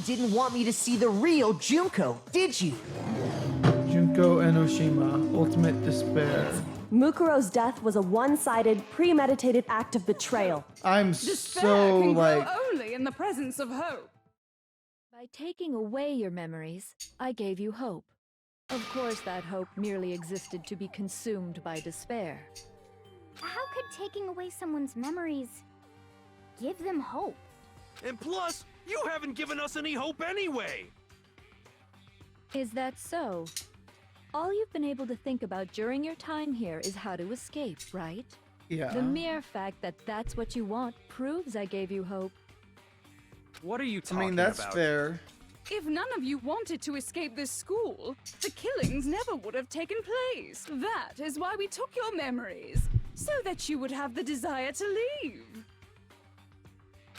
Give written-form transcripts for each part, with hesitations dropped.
didn't want me to see the real Junko, did you? Junko Enoshima, ultimate despair. Mukuro's death was a one-sided, premeditated act of betrayal. I'm Despair so can like... grow only in the presence of hope. By taking away your memories, I gave you hope. Of course, that hope merely existed to be consumed by despair. How could taking away someone's memories give them hope? And plus, you haven't given us any hope anyway! Is that so? All you've been able to think about during your time here is how to escape, right? Yeah. The mere fact that that's what you want proves I gave you hope. What are you I talking mean, that's about? fair. If none of you wanted to escape this school, the killings never would have taken place. That is why we took your memories, so that you would have the desire to leave.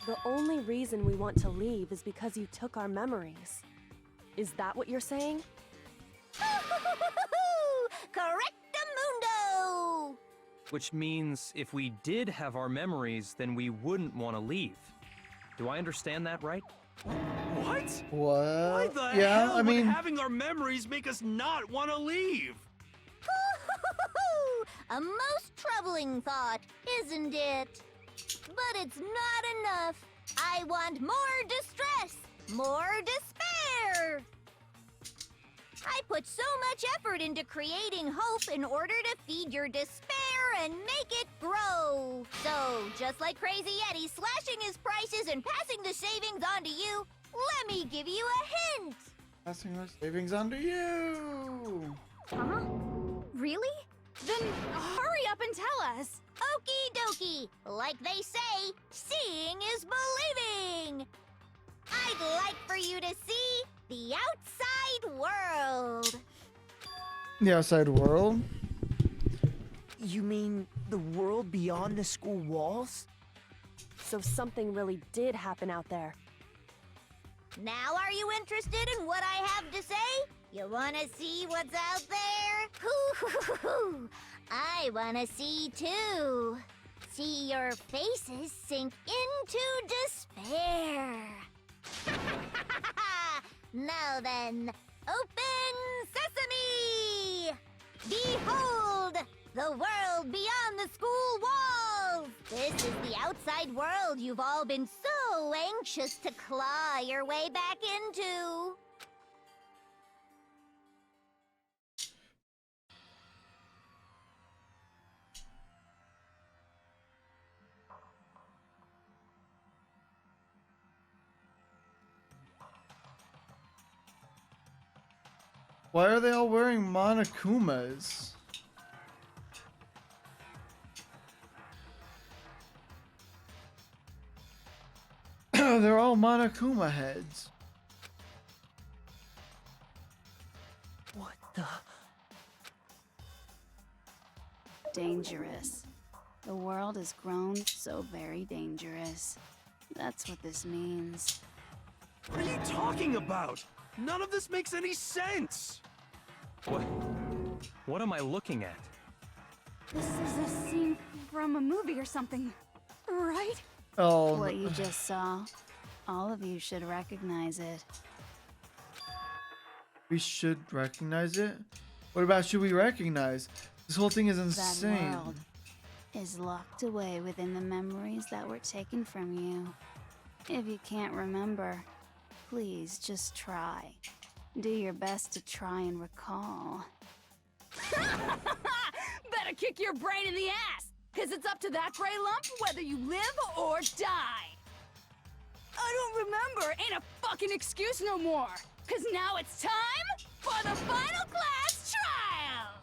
The only reason we want to leave is because you took our memories. Is that what you're saying? Correctamundo! Which means if we did have our memories, then we wouldn't want to leave. Do I understand that right? What? What? Why the Yeah, hell I mean... would having our memories make us not want to leave? A most troubling thought, isn't it? But it's not enough. I want more distress, more despair. I put so much effort into creating hope in order to feed your despair and make it grow. So, just like Crazy Eddie slashing his prices and passing the savings on to you, let me give you a hint. Passing our savings on to you. Huh? Really? Then hurry up and tell us. Okie dokie. Like they say, seeing is believing. I'd like for you to see the outside world. The outside world? You mean the world beyond the school walls? So something really did happen out there. Now are you interested in what I have to say? You wanna see what's out there? Hoo-hoo-hoo-hoo. I wanna see too. See your faces sink into despair. Now then, open sesame! Behold, the world beyond the school walls! This is the outside world you've all been so anxious to claw your way back into. Why are they all wearing Monokumas? They're all Monokuma heads. What the? Dangerous. The world has grown so very dangerous. That's what this means. What are you talking about? None of this makes any sense! What am I looking at? This is a scene from a movie or something, right? Oh, What you just saw, all of you should recognize it. we should recognize it? What about should we recognize? This whole thing is That insane. world is locked away within the memories that were taken from you. If you can't remember, please just try. Do your best to try and recall. Better kick your brain in the ass, because it's up to that gray lump whether you live or die. I don't remember ain't a fucking excuse no more, because now it's time for the final class trial!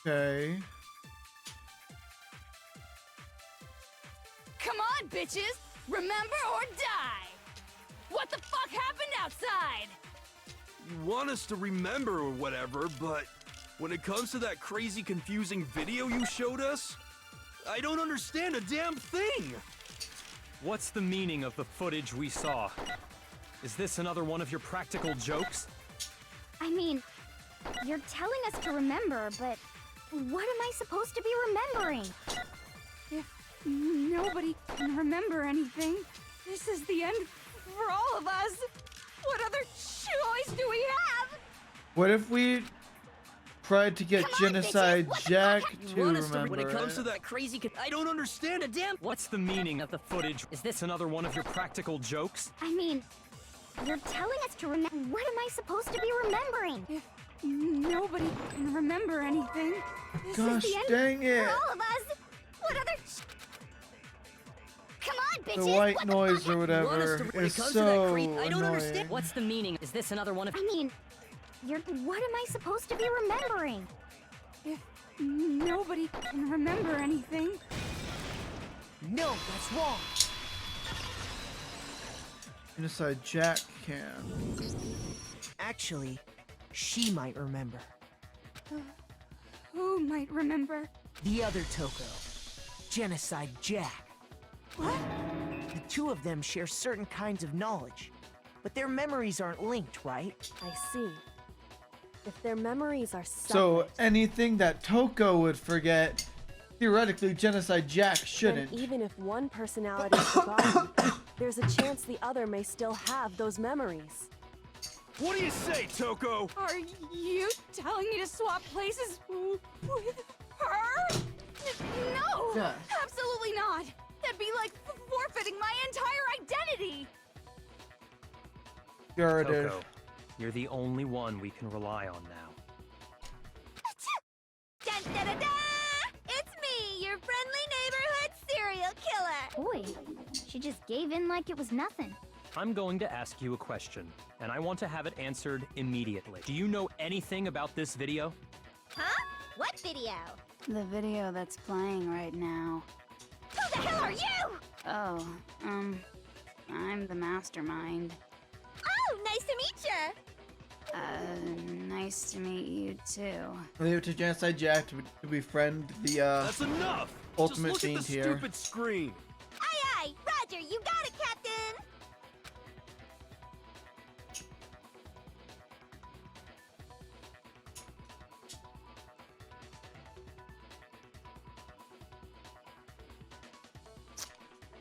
Okay. Come on, bitches! Remember or die! What the fuck happened outside? You want us to remember or whatever, but when it comes to that crazy confusing video you showed us, I don't understand a damn thing! What's the meaning of the footage we saw? Is this another one of your practical jokes? I mean, you're telling us to remember, but what am I supposed to be remembering? If nobody can remember anything, this is the end for all of us. What other choice do we have? What if we tried to get Come on, Genocide bitches, what the Jack fuck? to Want us remember when it comes it? to that crazy I don't understand a damn. What's the meaning of the footage? Is this another one of your practical jokes? I mean, you're telling us to remember. What am I supposed to be remembering? If nobody can remember anything, this Gosh is the end dang it! For all of us. What other? Come on, bitches. The white what noise the or fuck? whatever when it is comes to that so I don't understand. annoying. What's the meaning? Is this another one of... I mean, what am I supposed to be remembering? If nobody can remember anything, No, that's wrong. Genocide Jack can. Actually, she might remember. who might remember? The other Toko, Genocide Jack. What? The two of them share certain kinds of knowledge, but their memories aren't linked, right? I see. If their memories are separate, So anything that Toko would forget, theoretically Genocide Jack then shouldn't. even if one personality is forgotten, there's a chance the other may still have those memories. What do you say, Toko? Are you telling me to swap places with her? No! Yeah. Absolutely not! That'd be like forfeiting my entire identity! Garden. Toko, you're the only one we can rely on now. Dun, da, da, da! It's me, your friendly neighborhood serial killer. Boy, she just gave in like it was nothing. I'm going to ask you a question, and I want to have it answered immediately. Do you know anything about this video? Huh? What video? The video that's playing right now. Who the hell are you? Oh, I'm the mastermind. Oh, nice to meet ya. Nice to meet you too. Leave it to Genocide Jack to befriend the That's enough! ultimate Just look at the fiend here. stupid screen. Aye, aye, Roger, you got it, Captain.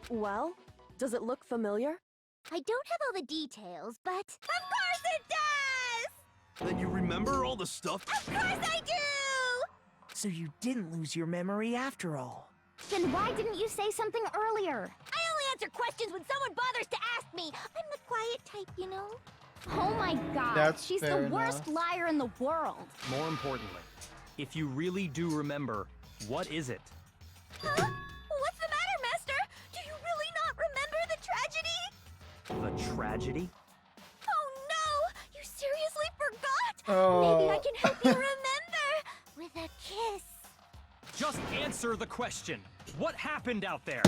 Well, does it look familiar? I don't have all the details, but of course it does. Then you remember all the stuff? Of course I do. So you didn't lose your memory after all. Then why didn't you say something earlier? I only answer questions when someone bothers to ask me. I'm the quiet type, you know. Oh my god, That's she's fair the worst enough. liar in the world. More importantly, if you really do remember, what is it? Huh? What's the matter, Master? Do you really not remember the tragedy? The tragedy? Oh no! You seriously forgot? Oh. Maybe I can help you remember with a kiss. Just answer the question. What happened out there?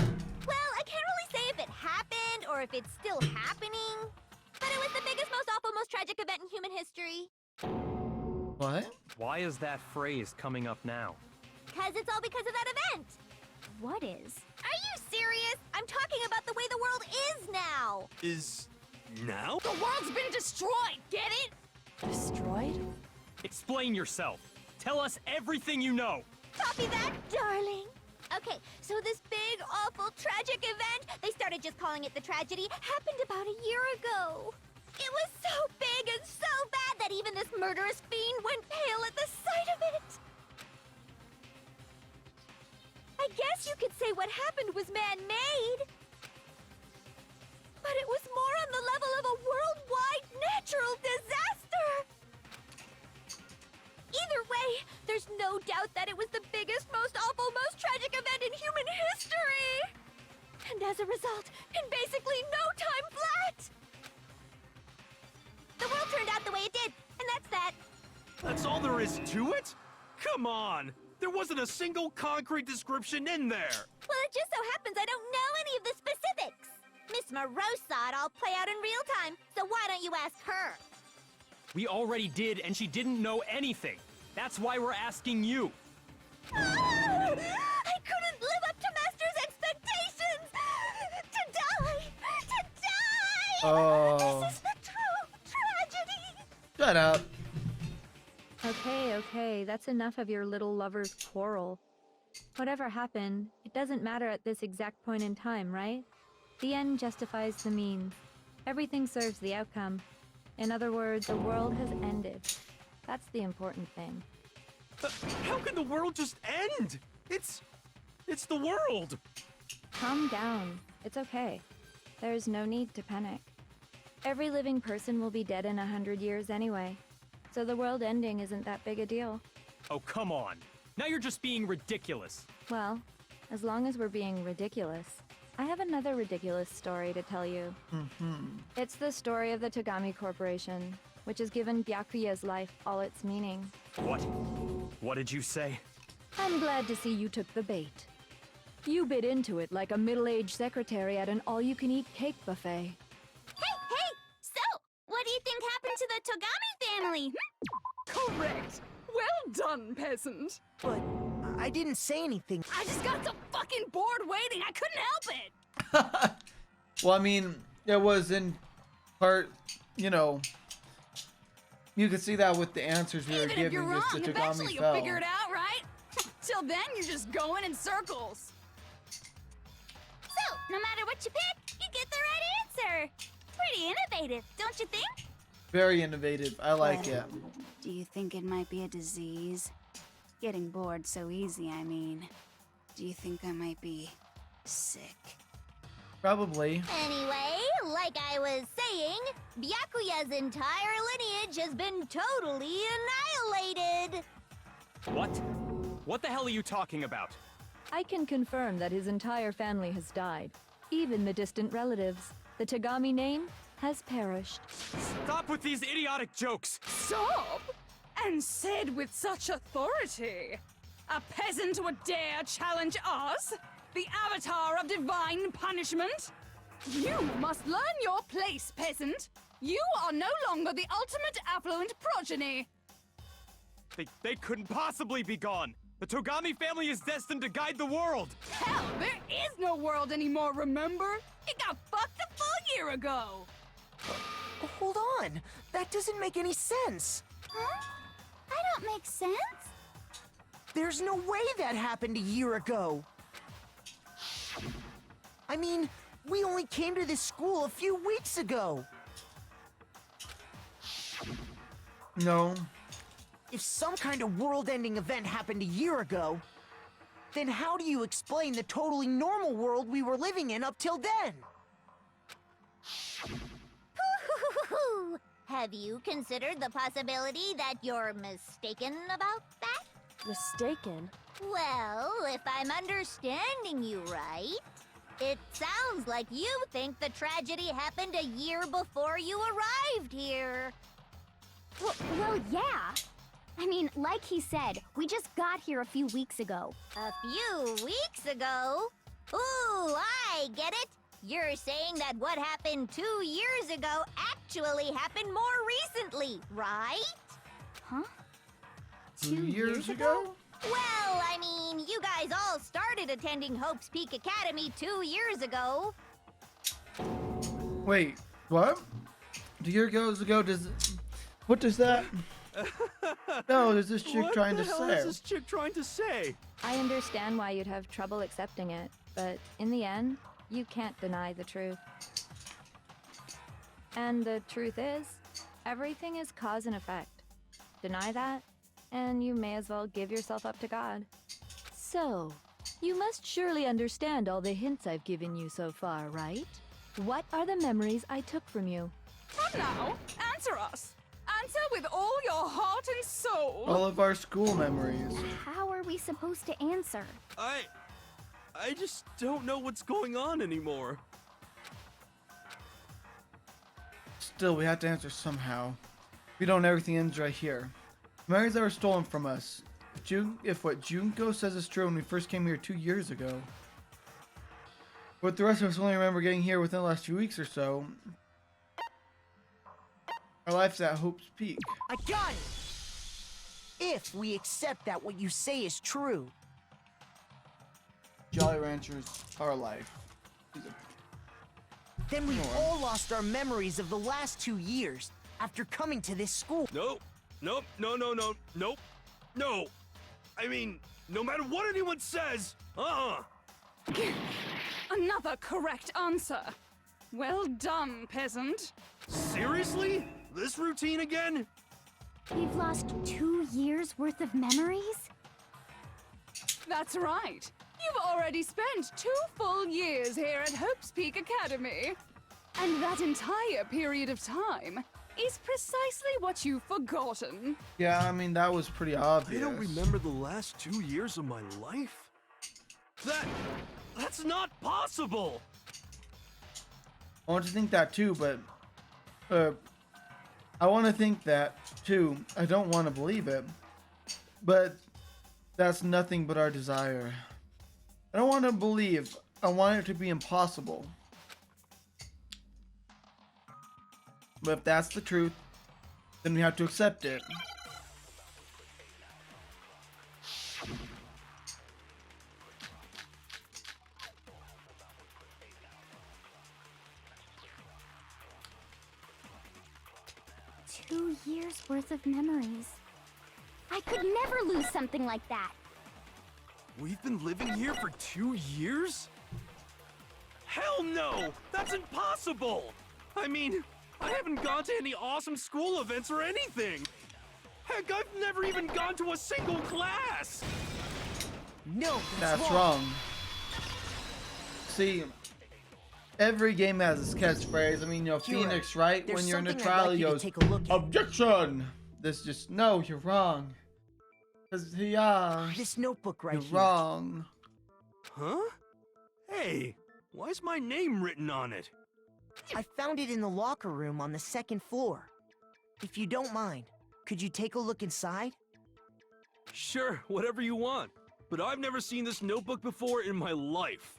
Well, I can't really say if it happened or if it's still happening, but it was the biggest, most awful, most tragic event in human history. What? Why is that phrase coming up now? Because it's all because of that event. What is? Are you serious? I'm talking about the way the world is now. Is now? The world's been destroyed, get it? Destroyed? Explain yourself. Tell us everything you know. Copy that, darling. Okay, so this big, awful, tragic event, they started just calling it the tragedy, happened about a year ago. It was so big and so bad that even this murderous fiend went pale at the sight of it. I guess you could say what happened was man-made. But it was more on the level of a worldwide natural disaster. Either way, there's no doubt that it was the biggest, most awful, most tragic event in human history. And as a result, in basically no time flat, the world turned out the way it did, and that's that. That's all there is to it? Come on! There wasn't a single concrete description in there! Well, it just so happens I don't know any of the specifics. Miss Moreau saw it all play out in real time, so why don't you ask her? We already did, and she didn't know anything. That's why we're asking you. I couldn't live up to Master's expectations! To die! To die! Oh. This is the true tragedy! Shut up. Okay, Okay, okay, that's enough of your little lover's quarrel. Whatever happened, it doesn't matter at this exact point in time, right? The end justifies the means. Everything serves the outcome. In other words, the world has ended. That's the important thing. How can the world just end? It's the world. Calm down. It's okay. There's no need to panic. Every living person will be dead in 100 years anyway. So the world ending isn't that big a deal. Oh, come on. Now you're just being ridiculous. Well, as long as we're being ridiculous, I have another ridiculous story to tell you. It's the story of the Togami Corporation, which has given Byakuya's life all its meaning. What? What did you say? I'm glad to see you took the bait. You bit into it like a middle-aged secretary at an all-you-can-eat cake buffet. Hey! So, what do you think happened to the Togami family? Correct. Well done, peasant. But I didn't say anything. I just got so fucking bored waiting, I couldn't help it. Well, I mean, it was in part, you know, you could see that with the answers we were Even if you're giving wrong, just to eventually Togami you'll fell. figure it out, right? Till then, you're just going in circles. So, no matter what you pick, you get the right answer. Pretty innovative, don't you think? Very innovative. I like it. Do you think it might be a disease? Getting bored so easy, I mean. Do you think I might be sick? Probably. Anyway, like I was saying, Byakuya's entire lineage has been totally annihilated. What? What the hell are you talking about? I can confirm that his entire family has died. Even the distant relatives. The Togami name has perished. Stop with these idiotic jokes! Stop! And said with such authority. A peasant would dare challenge us? The avatar of divine punishment? You must learn your place, peasant. You are no longer the ultimate affluent progeny. They couldn't possibly be gone! The Togami family is destined to guide the world! Hell, there is no world anymore, remember? It got fucked a full year ago. Hold on. That doesn't make any sense. Huh? I don't make sense. There's no way that happened a year ago. I mean, we only came to this school a few weeks ago. No. If some kind of world-ending event happened a year ago, then how do you explain the totally normal world we were living in up till then? Have you considered the possibility that you're mistaken about that? Mistaken? Well, if I'm understanding you right, it sounds like you think the tragedy happened a year before you arrived here. Well, yeah. I mean, like he said, we just got here a few weeks ago. A few weeks ago? Ooh, I get it. You're saying that what happened 2 years ago actually happened more recently, right? Huh? 2 years ago? Well, I mean, you guys all started attending Hope's Peak Academy 2 years ago. Wait, what? 2 years ago, what does that? No, there's this chick trying to What the hell say. is this chick trying to say? I understand why you'd have trouble accepting it, but in the end, you can't deny the truth. And the truth is, everything is cause and effect. Deny that, and you may as well give yourself up to God. So, you must surely understand all the hints I've given you so far, right? What are the memories I took from you? Come now, answer us. Answer with all your heart and soul. All of our school memories. How are we supposed to answer? I just don't know what's going on anymore. Still, we have to answer somehow. We don't know, everything ends right here. Memories that were stolen from us. If what Junko says is true when we first came here 2 years ago. But the rest of us only remember getting here within the last few weeks or so. Our life's at Hope's Peak. I got it! If we accept that what you say is true. Jolly Ranchers, our life. Then we've all lost our memories of the last 2 years after coming to this school. Nope. Nope, no, no, no, nope, no. I mean, no matter what anyone says, Another correct answer. Well done, peasant. Seriously? This routine again? We've lost 2 years worth of memories? That's right. You've already spent 2 full years here at Hope's Peak Academy. And that entire period of time is precisely what you've forgotten. Yeah, I mean, that was pretty obvious. I don't remember the last 2 years of my life? That's not possible! I want to think that too, but I want to think that too. I don't want to believe it, but that's nothing but our desire. I don't want to believe. I want it to be impossible. But if that's the truth, then we have to accept it. Two years worth of memories. I could never lose something like that. We've been living here for 2 years? Hell no! That's impossible! I mean, I haven't gone to any awesome school events or anything! Heck, I've never even gone to a single class! No, That's wrong. See, every game has its catchphrase. I mean, you know, Hero, Phoenix, right? there's When you're in a something I'd trial, like he you to goes, take a look at. objection! This just, no, you're wrong. Yeah, This notebook right you're here. wrong. Huh? Hey, why's my name written on it? I found it in the locker room on the 2nd floor. If you don't mind, could you take a look inside? Sure, whatever you want. But I've never seen this notebook before in my life.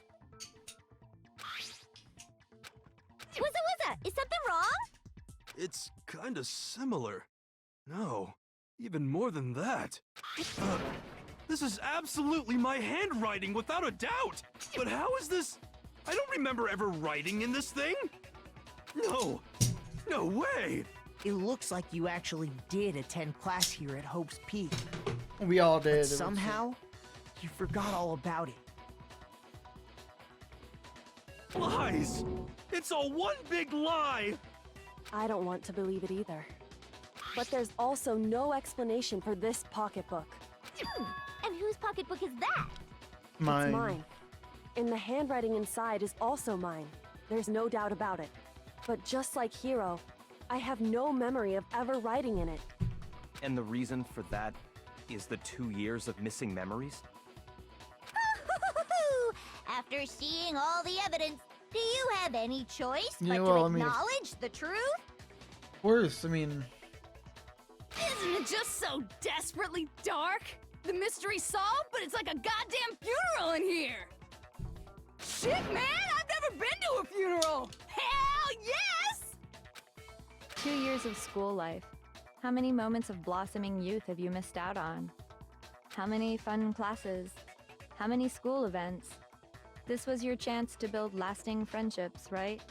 Wuzza, is something wrong? It's kinda similar. No, even more than that. This is absolutely my handwriting, without a doubt! But how is this? I don't remember ever writing in this thing! No! No way! It looks like you actually did attend class here at Hope's Peak. We all did. But It was- somehow, you forgot all about it. Lies! It's all one big lie! I don't want to believe it either. But there's also no explanation for this pocketbook. And whose pocketbook is that? Mine. It's mine. And the handwriting inside is also mine. There's no doubt about it. But just like Hero, I have no memory of ever writing in it. And the reason for that is the 2 years of missing memories? After seeing all the evidence, do you have any choice Yeah, but well, to I mean, acknowledge the truth? Worse, I mean, Isn't it just so desperately dark? The mystery's solved, but it's like a goddamn funeral in here! Shit, man! I've never been to a funeral! Hell yes! 2 years of school life. How many moments of blossoming youth have you missed out on? How many fun classes? How many school events? This was your chance to build lasting friendships, right?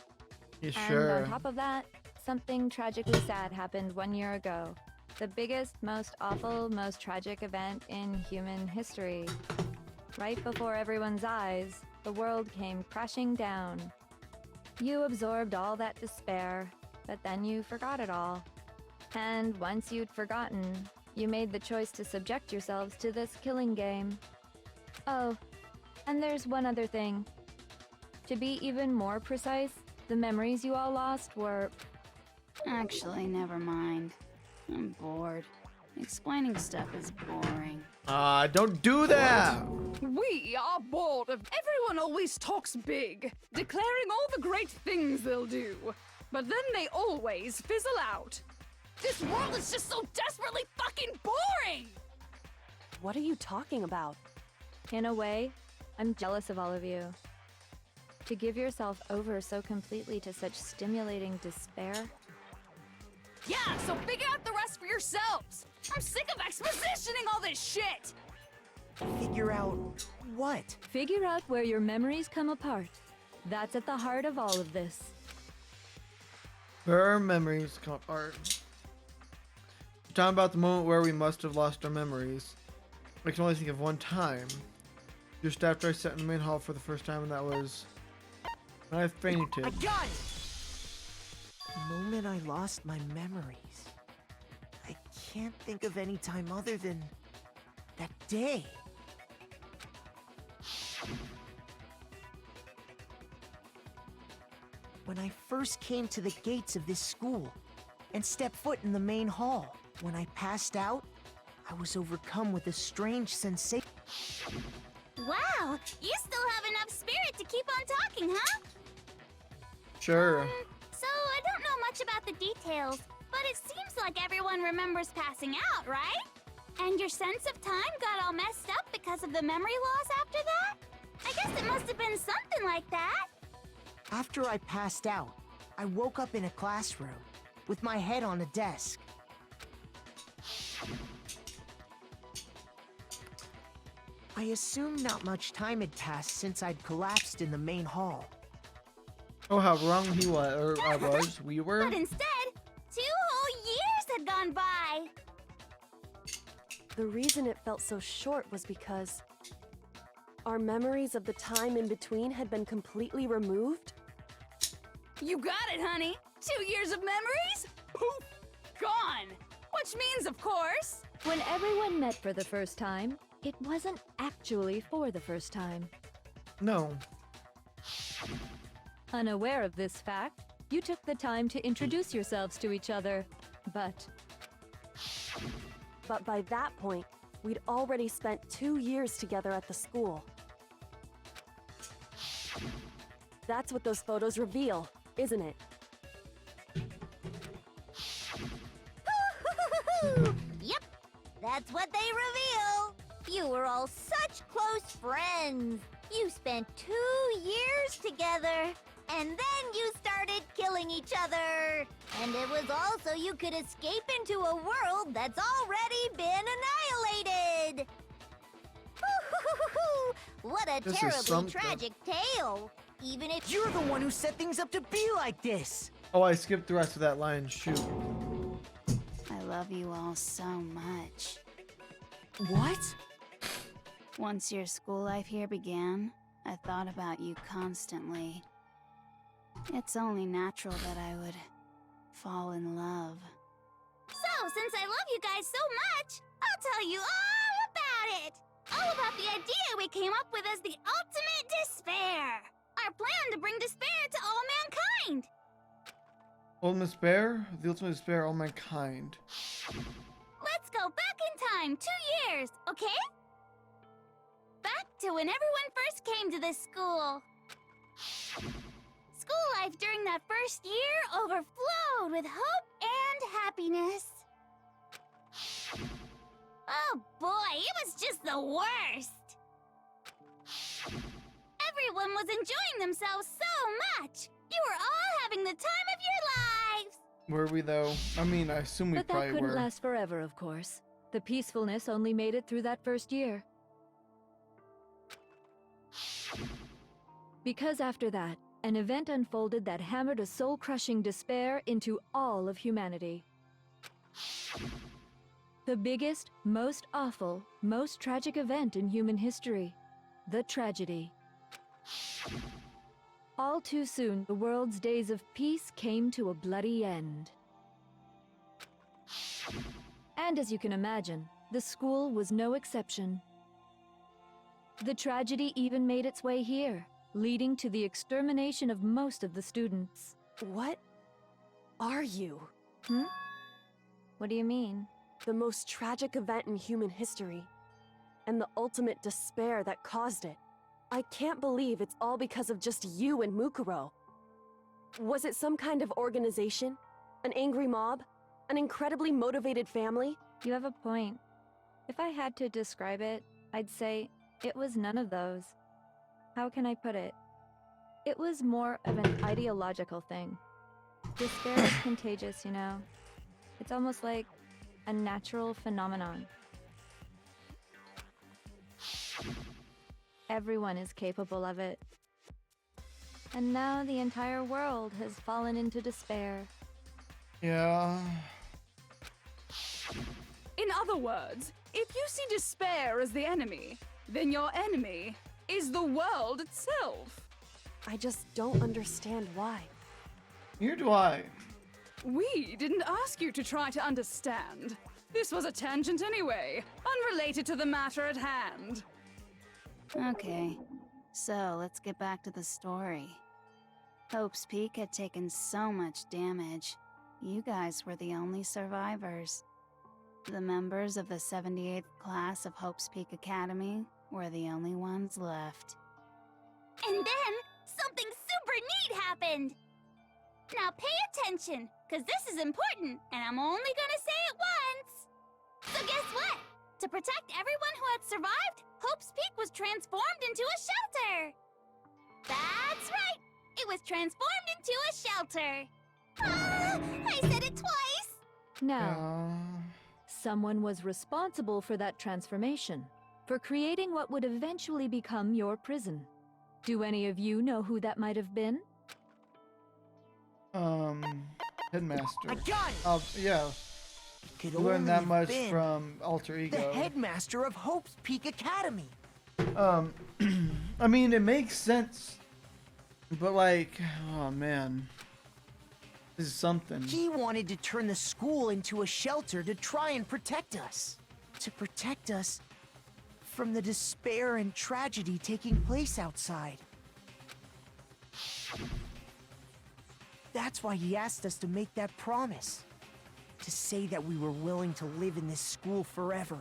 yeah, And sure. on top of that, something tragically sad happened 1 year ago. The biggest, most awful, most tragic event in human history. Right before everyone's eyes, the world came crashing down. You absorbed all that despair, but then you forgot it all. And once you'd forgotten, you made the choice to subject yourselves to this killing game. Oh, and there's one other thing. To be even more precise, the memories you all lost were... Actually, never mind. I'm bored. Explaining stuff is boring. Don't do that! We are bored of everyone always talks big, declaring all the great things they'll do. But then they always fizzle out. This world is just so desperately fucking boring! What are you talking about? In a way, I'm jealous of all of you. To give yourself over so completely to such stimulating despair. Yeah, so figure out the rest for yourselves! I'm sick of expositioning all this shit! Figure out what? Figure out where your memories come apart. That's at the heart of all of this. Her memories come apart. You're talking about the moment where we must have lost our memories. I can only think of one time. Just after I sat in the main hall for the first time, and that was when I fainted. I got it! The moment I lost my memories. I can't think of any time other than that day. When I first came to the gates of this school and stepped foot in the main hall, when I passed out, I was overcome with a strange sensation. Wow, you still have enough spirit to keep on talking, huh? Sure. So I don't know much about the details, but it seems like everyone remembers passing out, right? And your sense of time got all messed up because of the memory loss after that? I guess it must have been something like that. After I passed out, I woke up in a classroom with my head on a desk. I assumed not much time had passed since I'd collapsed in the main hall. Oh, how wrong he was, or I was. We were. But instead, 2 whole years had gone by. The reason it felt so short was because our memories of the time in between had been completely removed. You got it, honey. 2 years of memories? Poof! Gone! Which means, of course... When everyone met for the first time, it wasn't actually for the first time. No. Unaware of this fact, you took the time to introduce yourselves to each other, But by that point, we'd already spent 2 years together at the school. That's what those photos reveal, isn't it? Yep, that's what they reveal. You were all such close friends. You spent 2 years together, and then you started killing each other. And it was all so you could escape into a world that's already been annihilated. What a This is terribly something. tragic tale. Even if You're the one who set things up to be like this! Oh, I skipped the rest of that line. Shoot. I love you all so much. What? Once your school life here began, I thought about you constantly. It's only natural that I would fall in love. So, since I love you guys so much, I'll tell you all about it! All about the idea we came up with as the ultimate despair! Our plan to bring despair to all mankind! Ultimate despair? The ultimate despair, all mankind. Let's go back in time 2 years, okay? Back to when everyone first came to this school. School life during that first year overflowed with hope and happiness. Oh boy, it was just the worst! Everyone was enjoying themselves so much! You were all having the time of your lives! Were we though? I mean, I assume we But that probably couldn't were. last forever, of course. The peacefulness only made it through that first year. Because after that, an event unfolded that hammered a soul-crushing despair into all of humanity. The biggest, most awful, most tragic event in human history. The tragedy. All too soon, the world's days of peace came to a bloody end. And as you can imagine, the school was no exception. The tragedy even made its way here, leading to the extermination of most of the students. What are you? What do you mean? The most tragic event in human history, and the ultimate despair that caused it. I can't believe it's all because of just you and Mukuro. Was it some kind of organization? An angry mob? An incredibly motivated family? You have a point. If I had to describe it, I'd say it was none of those. How can I put it? It was more of an ideological thing. Despair is contagious, you know. It's almost like a natural phenomenon. Everyone is capable of it. And now the entire world has fallen into despair. Yeah. In other words, if you see despair as the enemy, then your enemy is the world itself. I just don't understand why. Neither do I. We didn't ask you to try to understand. This was a tangent anyway, unrelated to the matter at hand. Okay, so let's get back to the story. Hope's Peak had taken so much damage. You guys were the only survivors. The members of the 78th class of Hope's Peak Academy were the only ones left. And then, something super neat happened! Now pay attention, because this is important, and I'm only gonna say it once! So guess what? To protect everyone who had survived, Hope's Peak was transformed into a shelter! That's right! It was transformed into a shelter! Ah, I said it twice! Now, someone was responsible for that transformation, for creating what would eventually become your prison. Do any of you know who that might have been? Headmaster. I got it! Yeah. Could We learned that only much been from Alter the Ego. headmaster of Hope's Peak Academy. I mean, it makes sense. But like, oh man. This is something. He wanted to turn the school into a shelter to try and protect us. To protect us from the despair and tragedy taking place outside. That's why he asked us to make that promise. To say that we were willing to live in this school forever.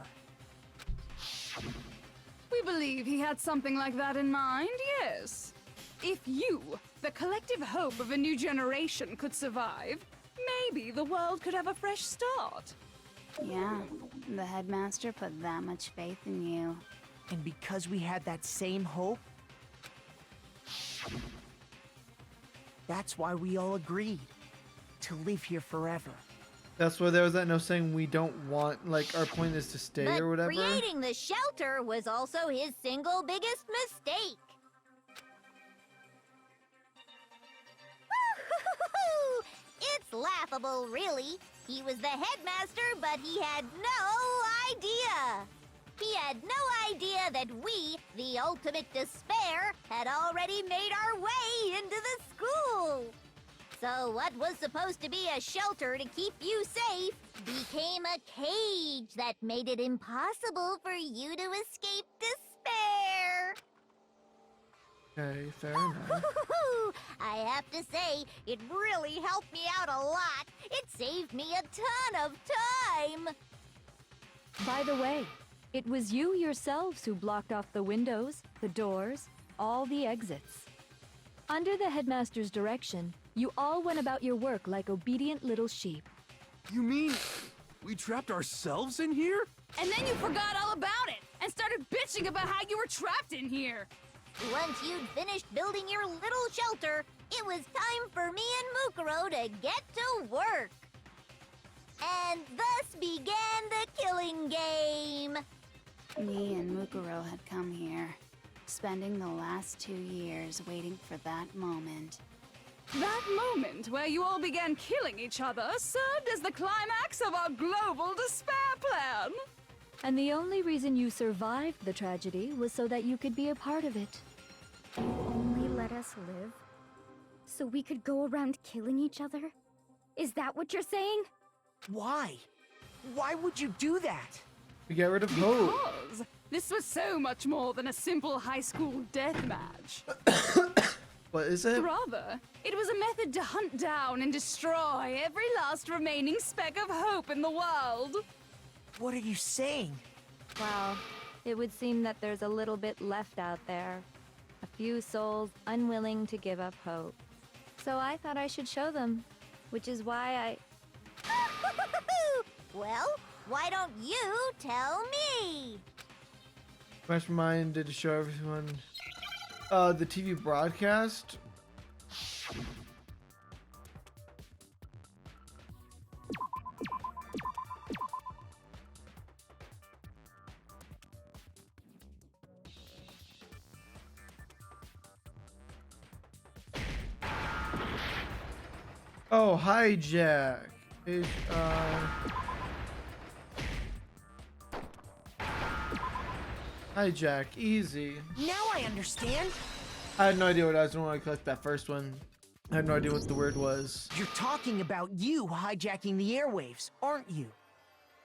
We believe he had something like that in mind, yes. If you, the collective hope of a new generation, could survive, maybe the world could have a fresh start. Yeah, the headmaster put that much faith in you. And because we had that same hope, that's why we all agreed to live here forever. That's why there was that no saying we don't want, like, our point is to stay But or whatever. creating the shelter was also his single biggest mistake. It's laughable, really. He was the headmaster, but he had no idea. He had no idea that we, the ultimate despair, had already made our way into the school. So what was supposed to be a shelter to keep you safe became a cage that made it impossible for you to escape despair. Okay, fair enough. I have to say, it really helped me out a lot. It saved me a ton of time. By the way, it was you yourselves who blocked off the windows, the doors, all the exits. Under the headmaster's direction, you all went about your work like obedient little sheep. You mean we trapped ourselves in here? And then you forgot all about it and started bitching about how you were trapped in here. Once you'd finished building your little shelter, it was time for me and Mukuro to get to work. And thus began the killing game. Me and Mukuro had come here, spending the last 2 years waiting for that moment. That moment where you all began killing each other served as the climax of our global despair plan. And the only reason you survived the tragedy was so that you could be a part of it. Only let us live? So we could go around killing each other? Is that what you're saying? Why? Why would you do that? We get rid of hope. Because this was so much more than a simple high school death match. What is it? Rather, it was a method to hunt down and destroy every last remaining speck of hope in the world. What are you saying? Well, it would seem that there's a little bit left out there. A few souls unwilling to give up hope. So I thought I should show them, which is why I... Well, why don't you tell me? Mastermind did to show everyone the TV broadcast. Oh, hijack. Is Hijack, easy. Now I understand. I had no idea what I was doing when I clicked that first one. I had no idea what the word was. You're talking about you hijacking the airwaves, aren't you?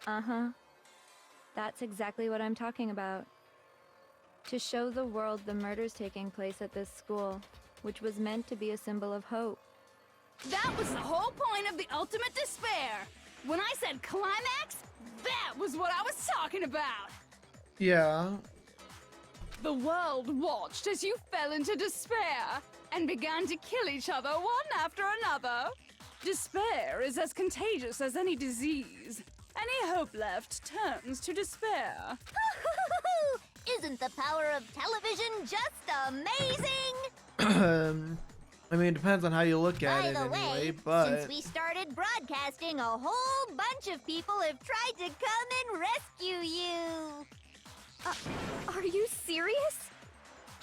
Uh-huh. That's exactly what I'm talking about. To show the world the murders taking place at this school, which was meant to be a symbol of hope. That was the whole point of the ultimate despair. When I said climax, that was what I was talking about. Yeah. The world watched as you fell into despair and began to kill each other one after another. Despair is as contagious as any disease. Any hope left turns to despair. Isn't the power of television just amazing? I mean, it depends on how you look at By it the anyway, way, but... since we started broadcasting, a whole bunch of people have tried to come and rescue you. Are you serious?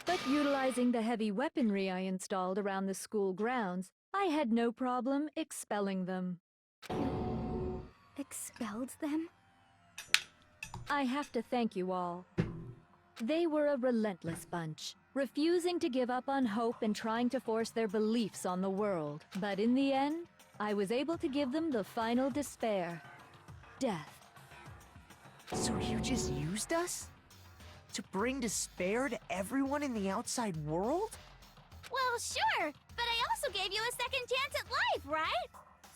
But utilizing the heavy weaponry I installed around the school grounds, I had no problem expelling them. Expelled them? I have to thank you all. They were a relentless bunch, refusing to give up on hope and trying to force their beliefs on the world. But in the end, I was able to give them the final despair. Death. So you just used us? To bring despair to everyone in the outside world? Well, sure, but I also gave you a second chance at life, right?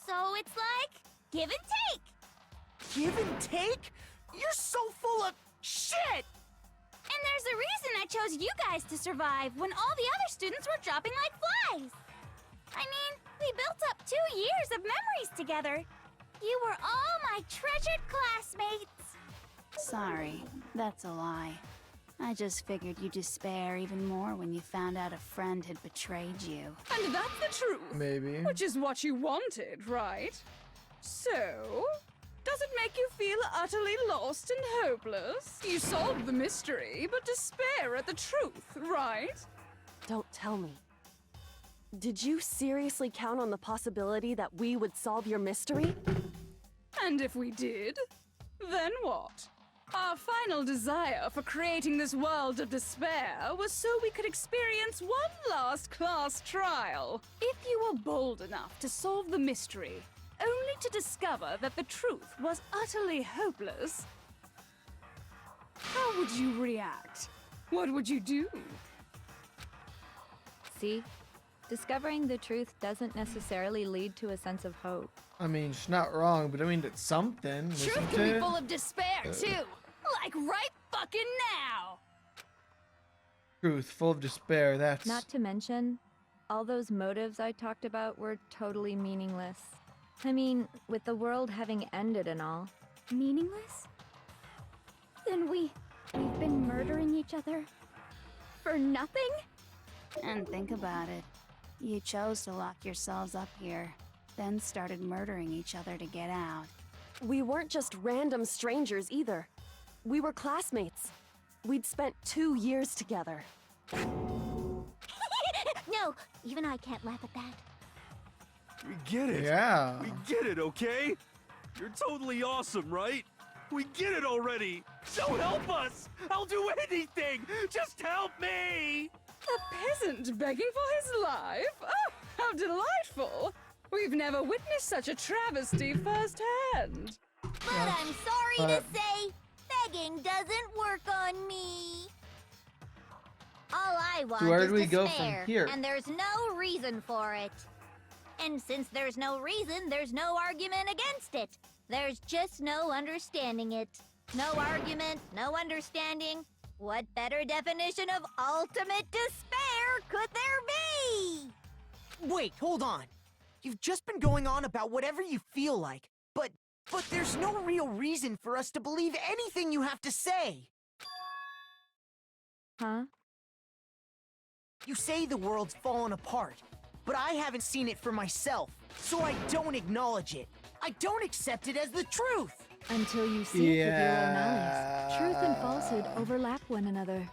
So it's like, give and take. Give and take? You're so full of shit! And there's a reason I chose you guys to survive when all the other students were dropping like flies. I mean, we built up 2 years of memories together. You were all my treasured classmates. Sorry, that's a lie. I just figured you'd despair even more when you found out a friend had betrayed you. And that's the truth. Maybe. Which is what you wanted, right? So, does it make you feel utterly lost and hopeless? You solved the mystery, but despair at the truth, right? Don't tell me. Did you seriously count on the possibility that we would solve your mystery? And if we did, then what? Our final desire for creating this world of despair was so we could experience one last class trial. If you were bold enough to solve the mystery, only to discover that the truth was utterly hopeless, how would you react? What would you do? See? Discovering the truth doesn't necessarily lead to a sense of hope. I mean, she's not wrong, but I mean, it's something. Truth isn't can be it? full of despair, too. Like right fucking now. Truth, full of despair, that's... Not to mention, all those motives I talked about were totally meaningless. I mean, with the world having ended and all. Meaningless? Then we've been murdering each other? For nothing? And think about it. You chose to lock yourselves up here, then started murdering each other to get out. We weren't just random strangers either. We were classmates. We'd spent 2 years together. No, even I can't laugh at that. We get it. Yeah. We get it, okay? You're totally awesome, right? We get it already. So help us. I'll do anything. Just help me. A peasant begging for his life? Oh, how delightful! We've never witnessed such a travesty firsthand. But I'm sorry to say, begging doesn't work on me. All I want where is do we go from despair, here? and there's no reason for it. And since there's no reason, there's no argument against it. There's just no understanding it. No argument, no understanding. What better definition of ultimate despair could there be? Wait, hold on. You've just been going on about whatever you feel like, but there's no real reason for us to believe anything you have to say. Huh? You say the world's fallen apart, but I haven't seen it for myself, so I don't acknowledge it. I don't accept it as the truth. Until you see it with your own eyes. Truth and falsehood overlap one another.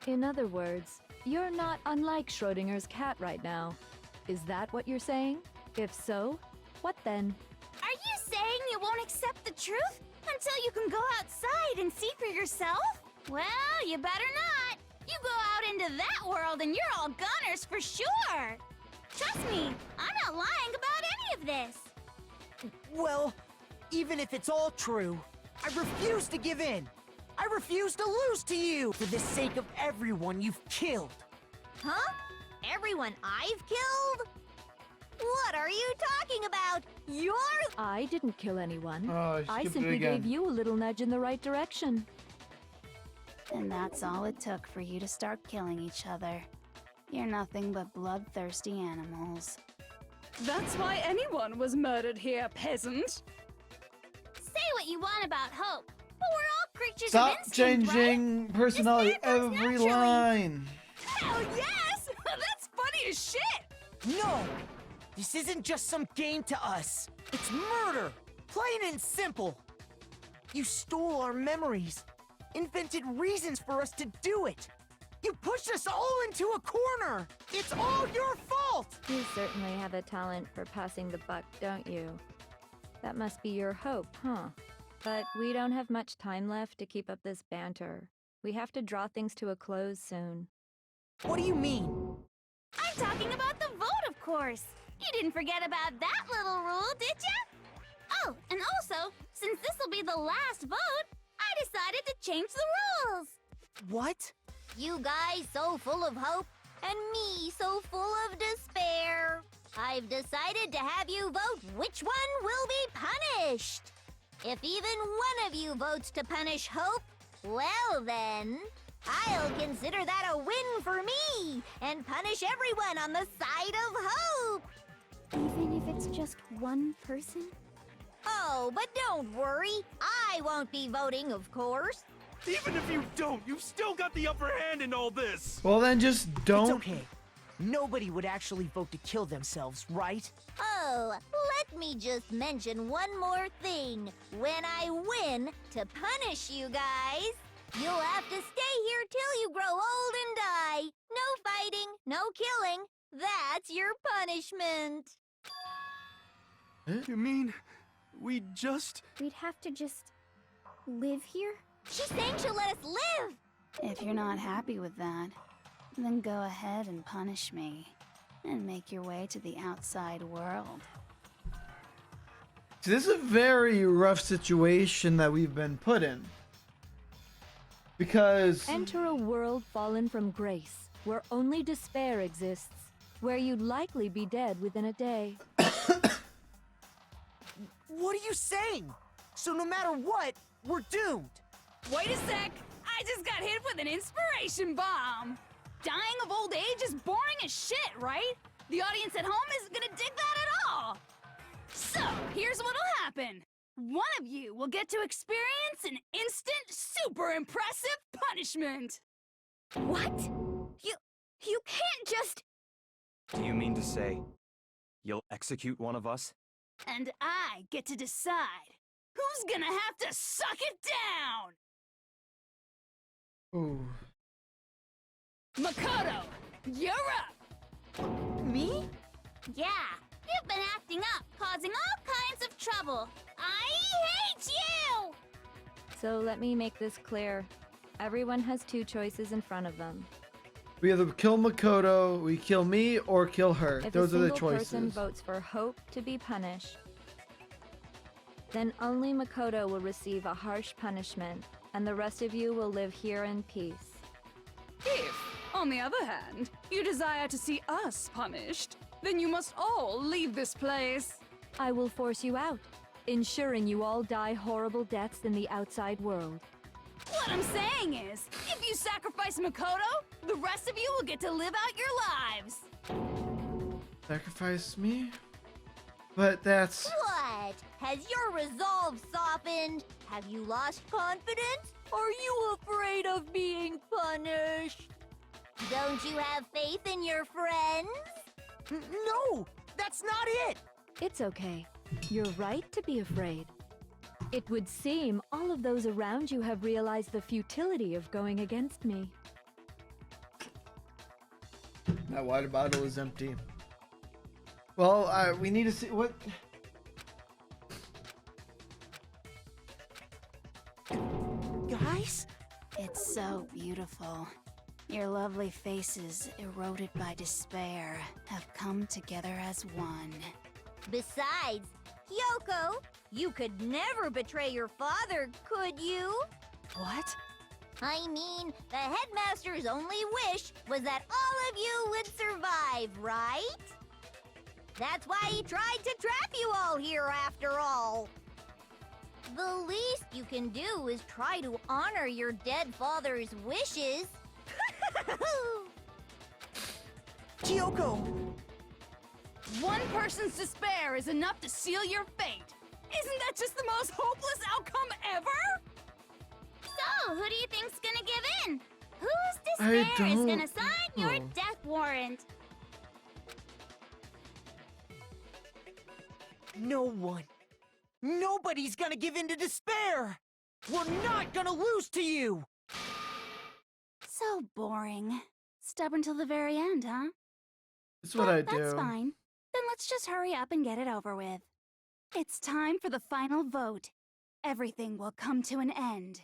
In other words, you're not unlike Schrodinger's cat right now. Is that what you're saying? If so, what then? Are you saying you won't accept the truth until you can go outside and see for yourself? Well, you better not. You go out into that world and you're all gunners for sure. Trust me, I'm not lying about any of this. Well, even if it's all true, I refuse to give in. I refuse to lose to you for the sake of everyone you've killed. Huh? Everyone I've killed? What are you talking about? You're... I didn't kill anyone. Oh, I skipped it simply again. gave you a little nudge in the right direction. And that's all it took for you to start killing each other. You're nothing but bloodthirsty animals. That's why anyone was murdered here, peasant. Say what you want about hope, but we're all creatures Stop of instinct, changing personality This man comes every naturally. line. Right? Hell yes! That's funny as shit! No! This isn't just some game to us. It's murder! Plain and simple! You stole our memories, invented reasons for us to do it. You pushed us all into a corner! It's all your fault! You certainly have a talent for passing the buck, don't you? That must be your hope, huh? But we don't have much time left to keep up this banter. We have to draw things to a close soon. What do you mean? I'm talking about the vote, of course. You didn't forget about that little rule, did ya? Oh, and also, since this'll be the last vote, I decided to change the rules. What? You guys so full of hope, and me so full of despair. I've decided to have you vote which one will be punished. If even one of you votes to punish Hope, well then, I'll consider that a win for me and punish everyone on the side of Hope. Even if it's just one person? Oh, but don't worry. I won't be voting, of course. Even if you don't, you've still got the upper hand in all this. Well, then just It's don't. okay. Nobody would actually vote to kill themselves, right? Oh, let me just mention one more thing. When I win to punish you guys, you'll have to stay here till you grow old and die. No fighting, no killing. That's your punishment. You mean we just... We'd have to just live here? She's saying she'll let us live. If you're not happy with that, then go ahead and punish me. And make your way to the outside world. See, this is a very rough situation that we've been put in. Because... Enter a world fallen from grace, where only despair exists, where you'd likely be dead within a day. What are you saying? So no matter what, we're doomed. Wait a sec! I just got hit with an inspiration bomb! Dying of old age is boring as shit, right? The audience at home isn't gonna dig that at all! So, here's what'll happen. One of you will get to experience an instant, super impressive punishment! What? You can't just... Do you mean to say you'll execute one of us? And I get to decide who's gonna have to suck it down! Ooh. Makoto, you're up! Me? Yeah, you've been acting up, causing all kinds of trouble. I hate you! So let me make this clear. Everyone has two choices in front of them. We either kill Makoto, we kill me, or kill her. If Those a are the single choices. person votes for Hope to be punished, then only Makoto will receive a harsh punishment, and the rest of you will live here in peace. If, on the other hand, you desire to see us punished, then you must all leave this place. I will force you out, ensuring you all die horrible deaths in the outside world. What I'm saying is, if you sacrifice Makoto, the rest of you will get to live out your lives. Sacrifice me? But that's... What? Has your resolve softened? Have you lost confidence? Are you afraid of being punished? Don't you have faith in your friends? No! That's not it! It's okay. You're right to be afraid. It would seem all of those around you have realized the futility of going against me. That water bottle is empty. Well, we need to see what... Guys? It's so so beautiful. Your lovely faces, eroded by despair, have come together as one. Besides, Kyoko, you could never betray your father, could you? What? I mean, the headmaster's only wish was that all of you would survive, right? That's why he tried to trap you all here after all. The least you can do is try to honor your dead father's wishes. Kyoko! One person's despair is enough to seal your fate. Isn't that just the most hopeless outcome ever? So, who do you think's gonna give in? Whose I despair is don't gonna sign your know. death warrant? No one. Nobody's gonna give in to despair! We're not gonna lose to you! So boring. Stubborn till the very end, huh? That's what I But do. That's fine. Then let's just hurry up and get it over with. It's time for the final vote. Everything will come to an end.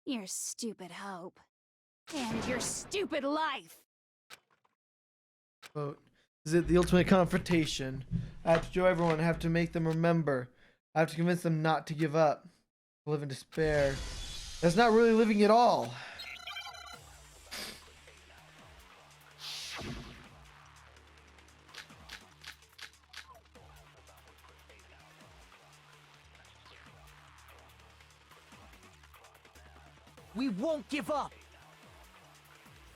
Your stupid hope. And your stupid life. Vote. Is it the ultimate confrontation? I have to show everyone. I have to make them remember. I have to convince them not to give up. To live in despair. That's not really living at all. We won't give up!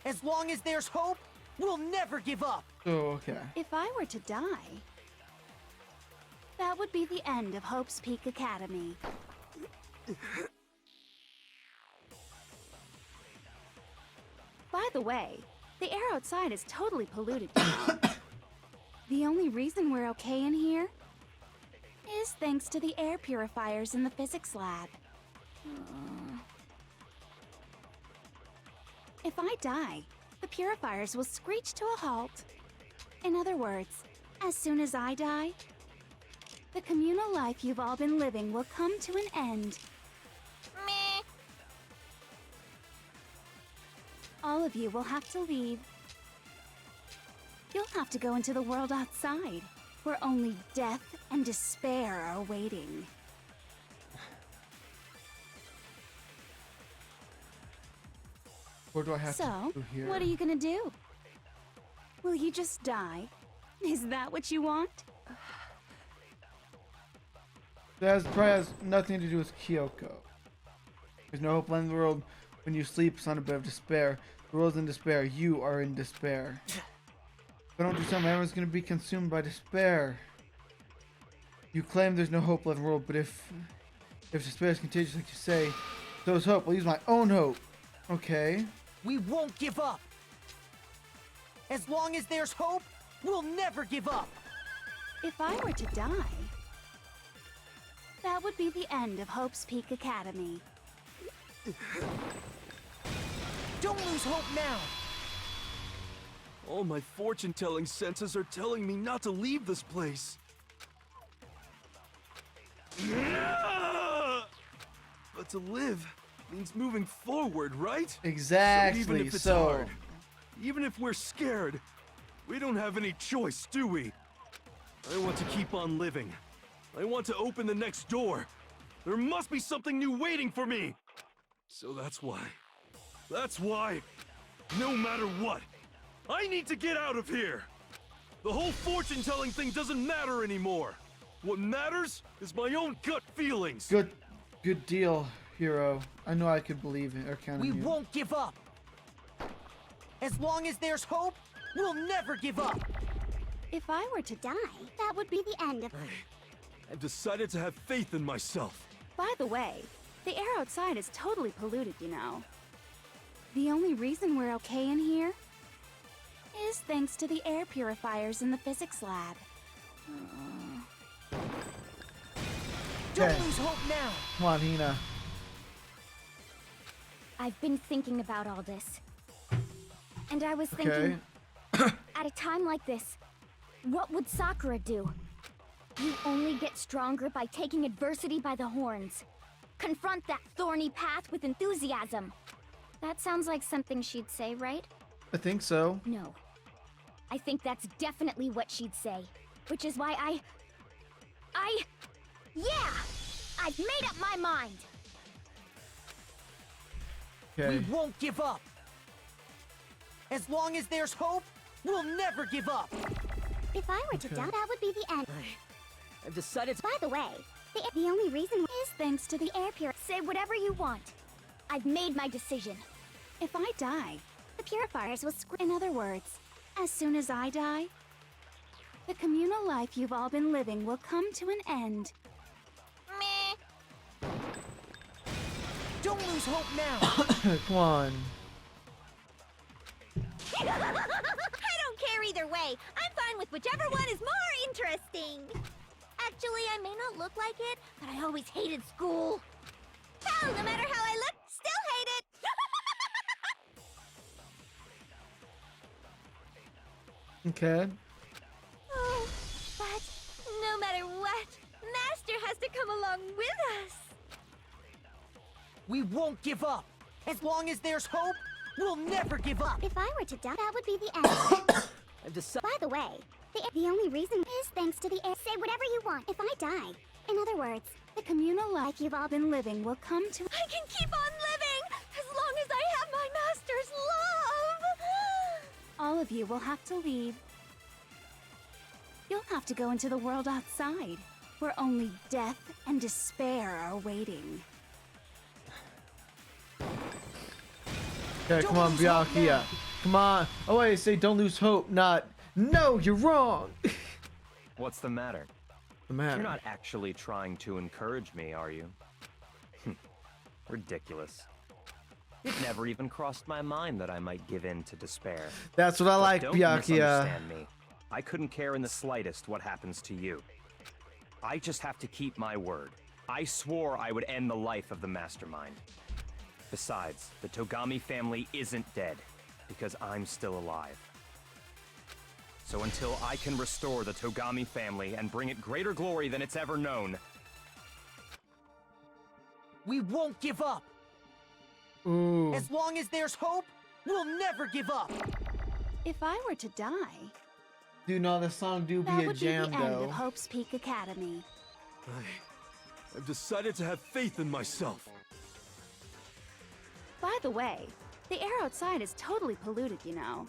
As long as there's hope, we'll never give up! Oh, okay. If I were to die, that would be the end of Hope's Peak Academy. By the way, the air outside is totally polluted. The only reason we're okay in here is thanks to the air purifiers in the physics lab. If I die, the purifiers will screech to a halt. In other words, as soon as I die, the communal life you've all been living will come to an end. Meh. All of you will have to leave. You'll have to go into the world outside, where only death and despair are waiting. What do I have So, to do here? what are you gonna do? Will you just die? Is that what you want? That probably has nothing to do with Kyoko. There's no hope in the world. When you sleep, son, a bit of despair. The world's in despair. You are in despair. If I don't do something, everyone's gonna be consumed by despair. You claim there's no hope left in the world, but if despair is contagious, like you say, so is hope. I'll use my own hope. Okay. We won't give up! As long as there's hope, we'll never give up! If I were to die, that would be the end of Hope's Peak Academy. Don't lose hope now! All my fortune-telling senses are telling me not to leave this place. But to live means moving forward, right? Exactly. So even if it's hard, even if we're scared, we don't have any choice, do we? I want to keep on living. I want to open the next door. There must be something new waiting for me. So that's why, no matter what, I need to get out of here. The whole fortune-telling thing doesn't matter anymore. What matters is my own gut feelings. Good deal, hero. I know I could believe it or count on We you. won't give up! As long as there's hope, we'll never give up! If I were to die, That would be the end of I've decided to have faith in myself. by the way, the air outside is totally polluted, you know. The only reason we're okay in here is thanks to the air purifiers in the physics lab. Don't Okay. lose hope now! Come on, Hina. I've been thinking about all this. And I was Okay. thinking, at a time like this, what would Sakura do? You only get stronger by taking adversity by the horns. Confront that thorny path with enthusiasm. That sounds like something she'd say, right? I think so. No. I think that's definitely what she'd say. Which is why yeah! I've made up my mind! Okay. We won't give up. As long as there's hope, we'll never give up. If I were to doubt, that would be the end. I've decided. By the way, the only reason is thanks to the air purifier. Say whatever you want. I've made my decision. If I die, The purifiers will in other words, as soon as I die, the communal life you've all been living will come to an end. Meh. Don't lose hope now. Come on. I don't care either way. I'm fine with whichever one is more interesting. Actually, I may not look like it, but I always hated school. Hell, no matter how I look, still hate it. Okay. Oh, but no matter what, Master has to come along with us. We won't give up. As long as there's hope, we'll never give up. If I were to doubt, that would be the end. I've decided. By the way, the only reason is thanks to the air. Say whatever you want. If I die, in other words, The communal life you've all been living will come to... I can keep on living as long as I have my Master's love. All of you will have to leave. You'll have to go into the world outside, where only death and despair are waiting. Okay, come on, Byakuya. Come on. Oh, wait, say don't lose hope, not... No, you're wrong. What's the matter? The matter. You're not actually trying to encourage me, are you? Ridiculous. It never even crossed my mind that I might give in to despair. That's what I But like, don't Byakuya. misunderstand me. I couldn't care in the slightest what happens to you. I just have to keep my word. I swore I would end the life of the Mastermind. Besides, the Togami family isn't dead, because I'm still alive. So until I can restore the Togami family and bring it greater glory than it's ever known, We won't give up. Ooh. As long as there's hope, we'll never give up. If I were to die, Dude, no, the song do that be a would jam, be the end though. of Hope's Peak Academy. I've decided to have faith in myself. By the way, the air outside is totally polluted, you know.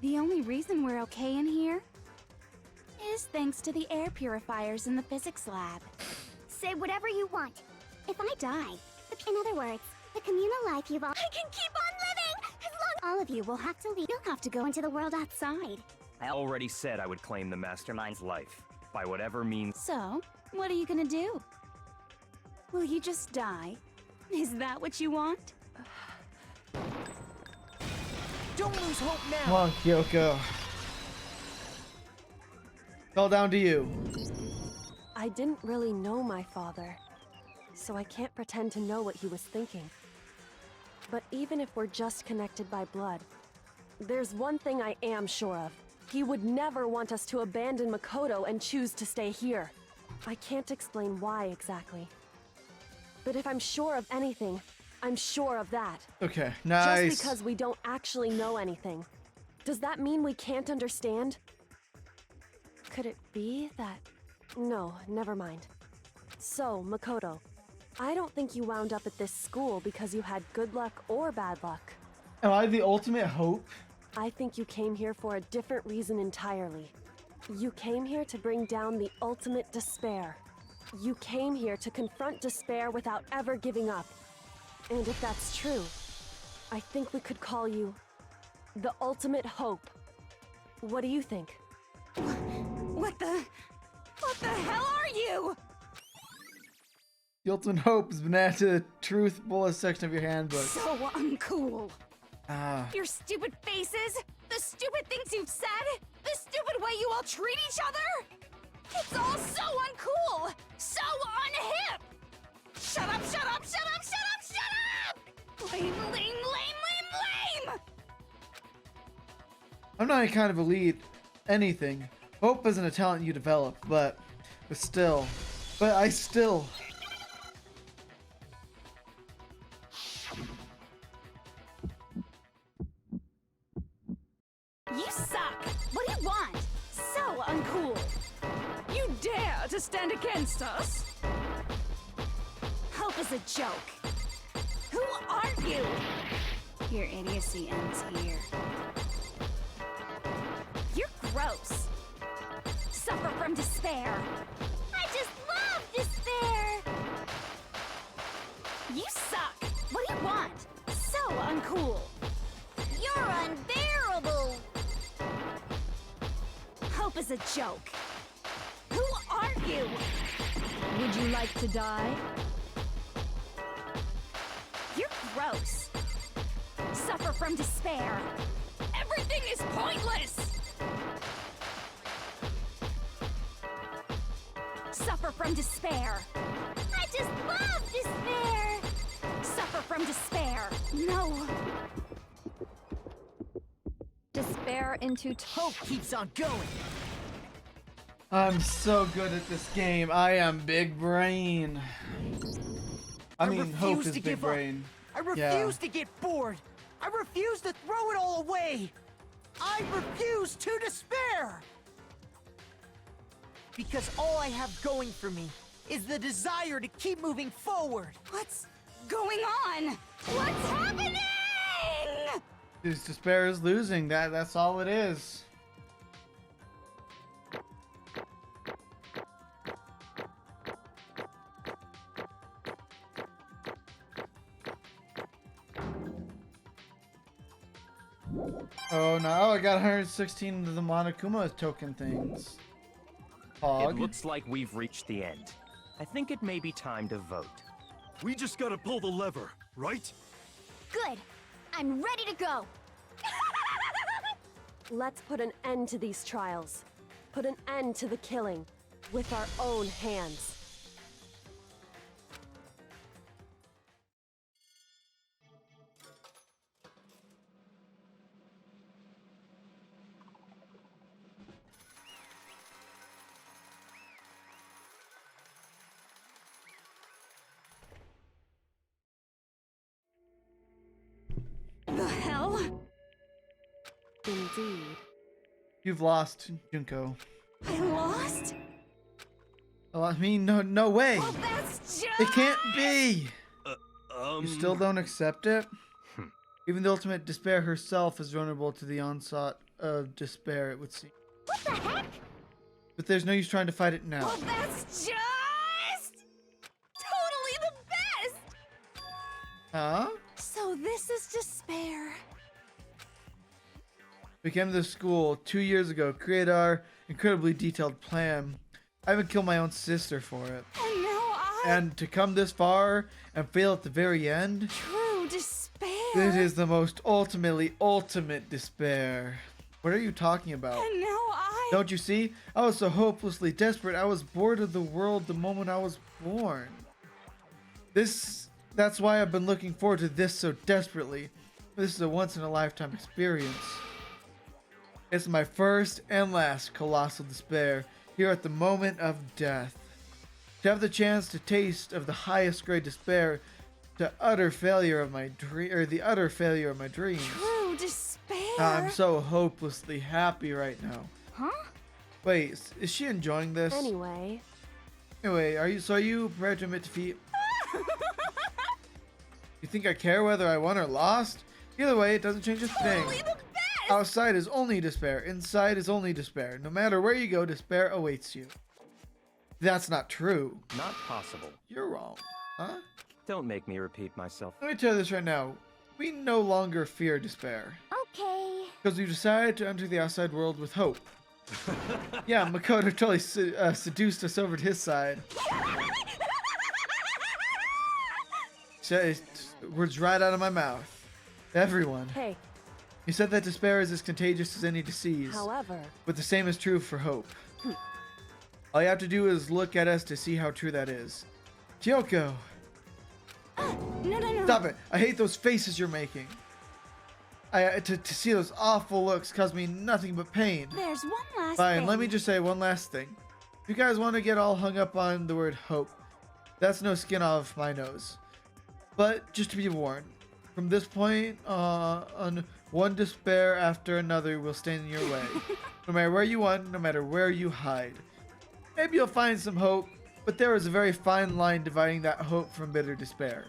The only reason we're okay in here is thanks to the air purifiers in the physics lab. Say whatever you want. If I die, in other words, the communal life you've all... I can keep on living as long... All of you will have to leave. You'll have to go into the world outside. I already said I would claim the Mastermind's life, by whatever means. So, what are you gonna do? Will you just die? Is that what you want? Don't lose hope now. Come on, Kyoko. It's all down to you. I didn't really know my father, so I can't pretend to know what he was thinking. But even if we're just connected by blood, there's one thing I am sure of. He would never want us to abandon Makoto and choose to stay here. I can't explain why exactly. But if I'm sure of anything, I'm sure of that. Okay, nice. Just because we don't actually know anything, does that mean we can't understand? Could it be that... No, never mind. So, Makoto, I don't think you wound up at this school because you had good luck or bad luck. Am I the ultimate hope? I think you came here for a different reason entirely. You came here to bring down the ultimate despair. You came here to confront despair without ever giving up. And if that's true, I think we could call you the ultimate hope. What do you think? What the hell are you? The ultimate hope has been added to the truth bullet section of your handbook. So uncool. Ah. Your stupid faces, the stupid things you've said, the stupid way you all treat each other. It's all so uncool, so unhip. Shut up, shut up, shut up, shut up, shut up! Lame, lame, lame, lame, lame! I'm not any kind of elite anything. Hope isn't a talent you develop, but still. But I still... You suck! What do you want? So uncool! You dare to stand against us? Hope is a joke. Who are you? Your idiocy ends here. You're gross. Suffer from despair. I just love despair! You suck! What do you want? So uncool! You're unbearable! Hope is a joke. Who are you? Would you like to die? You're gross. Suffer from despair. Everything is pointless! Suffer from despair. I just love despair! Suffer from despair. No. Despair into Hope keeps on going. I'm so good at this game. I am big brain. I mean, Hope refuse is to big give up. brain. I refuse Yeah. to get bored. I refuse to throw it all away. I refuse to despair. Because all I have going for me is the desire to keep moving forward. What's going on? What's happening? This despair is losing. That's all it is. Oh no, I got 116 of the Monokuma token things. It Pog. looks like we've reached the end. I think it may be time to vote. We just gotta pull the lever, right? Good. I'm ready to go. Let's put an end to these trials. Put an end to the killing. With our own hands. The hell? Indeed. You've lost, Junko. I lost? Oh, I mean, no way. Well, that's just... It can't be. You still Um, don't accept it? Even the ultimate despair herself is vulnerable to the onslaught of despair, it would seem. What the heck? But there's no use trying to fight it now. Well, that's just... totally the best! Huh? So this is despair. We came to the school 2 years ago, created our incredibly detailed plan. I even killed my own sister for it. And now I... And to come this far and fail at the very end, True despair. this is the most ultimate despair. What are you talking about? And now I... Don't you see? I was so hopelessly desperate. I was bored of the world the moment I was born. That's why I've been looking forward to this so desperately. This is a once in a lifetime experience. It's my first and last colossal despair here at the moment of death. To have the chance to taste of the highest grade despair, the utter failure of my dreams. True despair. I'm so hopelessly happy right now. Huh? Wait, is she enjoying this? Anyway, Anyway, are you prepared to admit defeat? You think I care whether I won or lost? Either way, it doesn't change a thing. Totally the best! Outside is only despair. Inside is only despair. No matter where you go, despair awaits you. That's not true. Not possible. You're wrong. Huh? Don't make me repeat myself. Let me tell you this right now. We no longer fear despair. Okay. Because we decided to enter the outside world with hope. Yeah, Makoto totally seduced us over to his side. Says words right out of my mouth. Everyone. hey, He said that despair is as contagious as any disease. however, But the same is true for hope. All you have to do is look at us to see how true that is. Kyoko, No. stop it. I hate those faces you're making. To see those awful looks cause me nothing but pain. There's one last Fine, thing. let me just say one last thing. If you guys want to get all hung up on the word hope, that's no skin off my nose. But just to be warned, from this point on, One despair after another will stand in your way. No matter where you run, no matter where you hide. Maybe you'll find some hope, but there is a very fine line dividing that hope from bitter despair.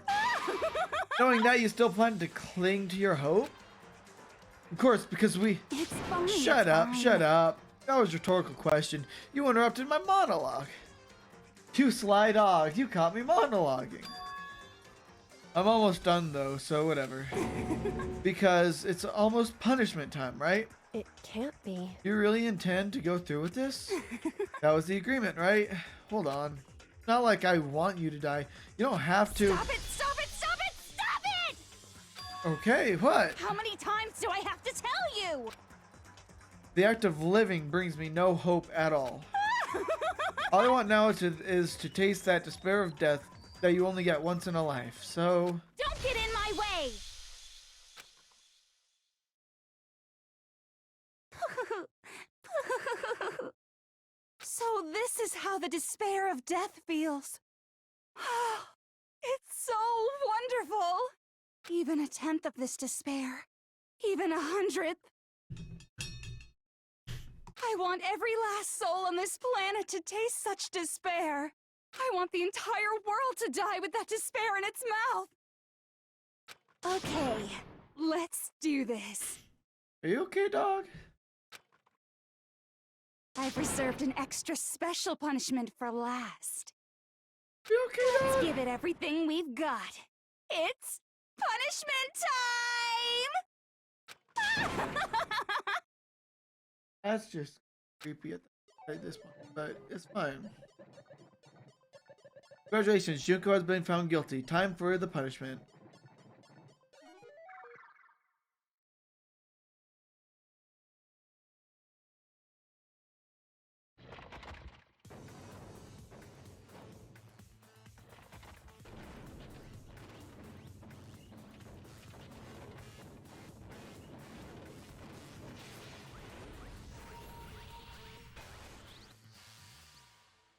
Knowing that, you still plan to cling to your hope? Of course, because we... It's fine. Shut up, shut up. That was a rhetorical question. You interrupted my monologue. You sly dog, you caught me monologuing. I'm almost done though, so whatever. Because it's almost punishment time, right? It can't be. You really intend to go through with this? That was the agreement, right? Hold on. It's not like I want you to die. You don't have to. Stop it! Stop it! Stop it! Stop it! Okay, what? How many times do I have to tell you? The act of living brings me no hope at all. All I want now is to taste that despair of death that you only get once in a life, so... Don't get in my way! So this is how the despair of death feels. It's so wonderful! Even a tenth of this despair, even 100th. I want every last soul on this planet to taste such despair. I want the entire world to die with that despair in its mouth. Okay, let's do this. Are you okay, dog? I've reserved an extra special punishment for last. You okay, Let's dog? give it everything we've got. It's punishment time! That's just creepy at this point, but it's fine. Congratulations, Junko has been found guilty. Time for the punishment.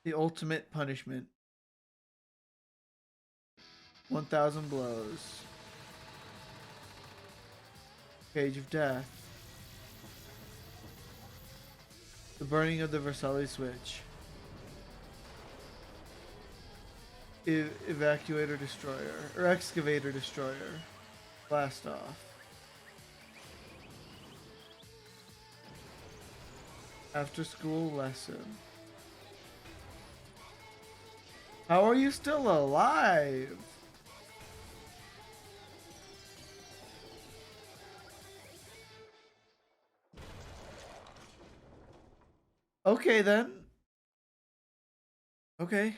The ultimate punishment. 1,000 blows. Cage of Death. The burning of the Versailles Switch. Evacuator Destroyer. Or Excavator Destroyer. Blast off. After school lesson. How are you still alive? Okay then. Okay.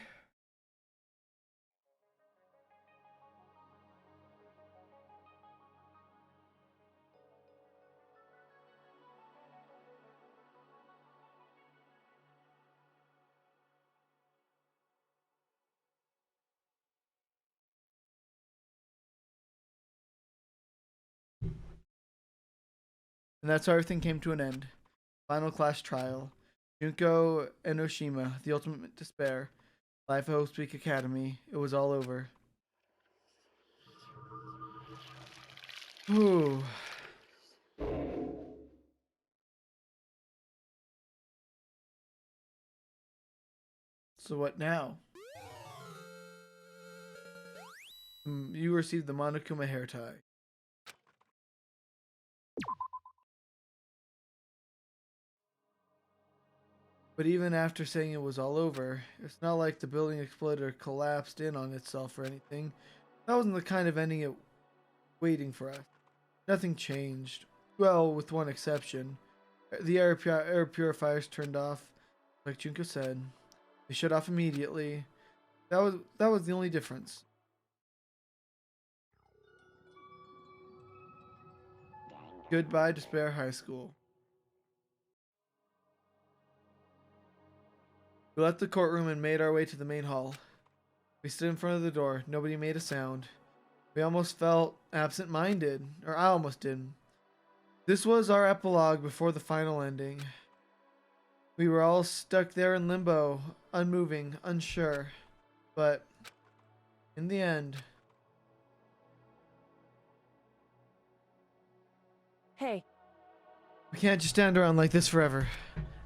And that's how everything came to an end. Final class trial. Junko Enoshima, the ultimate despair. Life of Hope Peak Academy. It was all over. Whew. So what now? You received the Monokuma hair tie. But even after saying it was all over, it's not like the building exploded or collapsed in on itself or anything. That wasn't the kind of ending it waiting for us. Nothing changed. Well, with one exception. The air purifiers turned off, like Junko said. They shut off immediately. That was the only difference. Goodbye, Despair High School. We left the courtroom and made our way to the main hall. We stood in front of the door. Nobody made a sound. We almost felt absent-minded, or I almost did. This was our epilogue before the final ending. We were all stuck there in limbo, unmoving, unsure. But in the end, Hey, We can't just stand around like this forever.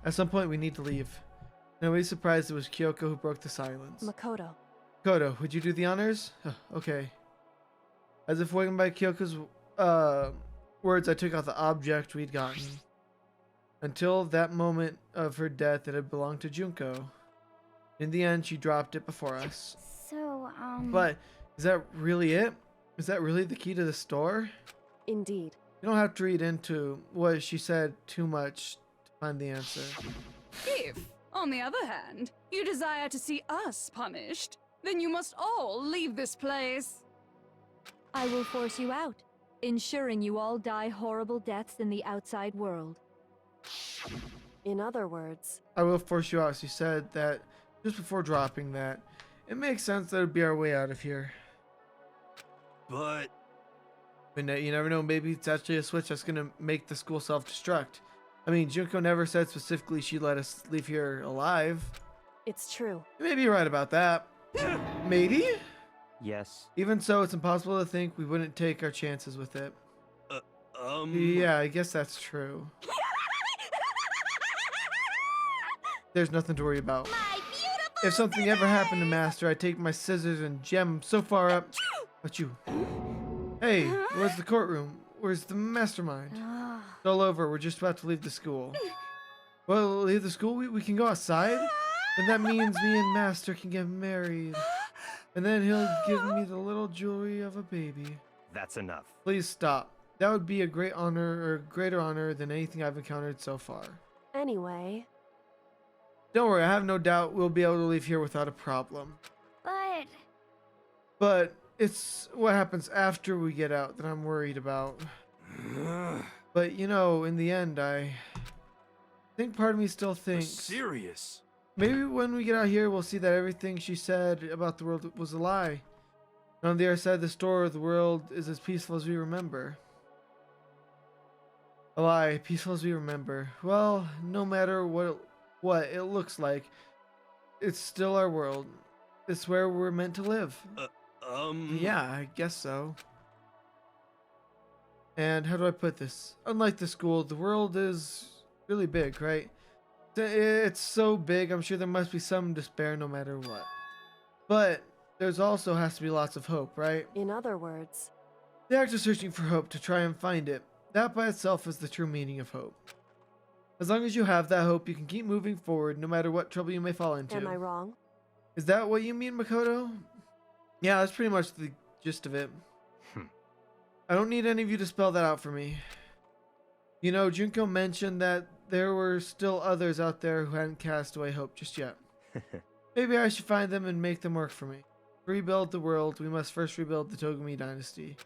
At some point, we need to leave. Nobody's surprised it was Kyoko who broke the silence. Makoto. Kodo, would you do the honors? Okay. As if wakened by Kyoko's words, I took out the object we'd gotten. Until that moment of her death, it had belonged to Junko. In the end, she dropped it before us. So, But is that really it? Is that really the key to the store? Indeed. You don't have to read into what she said too much to find the answer. If, on the other hand, you desire to see us punished, then you must all leave this place. I will force you out, ensuring you all die horrible deaths in the outside world. In other words, I will force you out. She said that just before dropping that. It makes sense that it would be our way out of here. But You never know, maybe it's actually a switch that's gonna make the school self-destruct. I mean, Junko never said specifically she'd let us leave here alive. it's true. You may be right about that. Maybe? Yes. Even so, it's impossible to think we wouldn't take our chances with it. Yeah, I guess that's true. There's nothing to worry about. My beautiful If something ever happened to Master, I'd take my scissors and jam him so far up. But you. Hey, where's the courtroom? Where's the mastermind? It's all over. We're just about to leave the school. Well, leave the school? We can go outside? And that means me and Master can get married. And then he'll give me the little jewelry of a baby. That's enough. Please stop. That would be a great honor, or greater honor than anything I've encountered so far. Anyway, Don't worry, I have no doubt we'll be able to leave here without a problem. But it's what happens after we get out that I'm worried about. But you know, in the end, I think part of me still thinks serious. maybe when we get out here, we'll see that everything she said about the world was a lie. And on the other side of the store, the world is as peaceful as we remember. A lie, peaceful as we remember. Well, no matter what it looks like, it's still our world. It's where we're meant to live. Yeah, I guess so. And how do I put this? Unlike the school, the world is really big, right? It's so big, I'm sure there must be some despair no matter what. But there's also has to be lots of hope, right? in other words, The act of searching for hope to try and find it. That by itself is the true meaning of hope. As long as you have that hope, you can keep moving forward no matter what trouble you may fall into. am I wrong? Is that what you mean, Makoto? Yeah, that's pretty much the gist of it. I don't need any of you to spell that out for me. You know, Junko mentioned that there were still others out there who hadn't cast away hope just yet. Maybe I should find them and make them work for me. To rebuild the world, we must first rebuild the Togumi dynasty.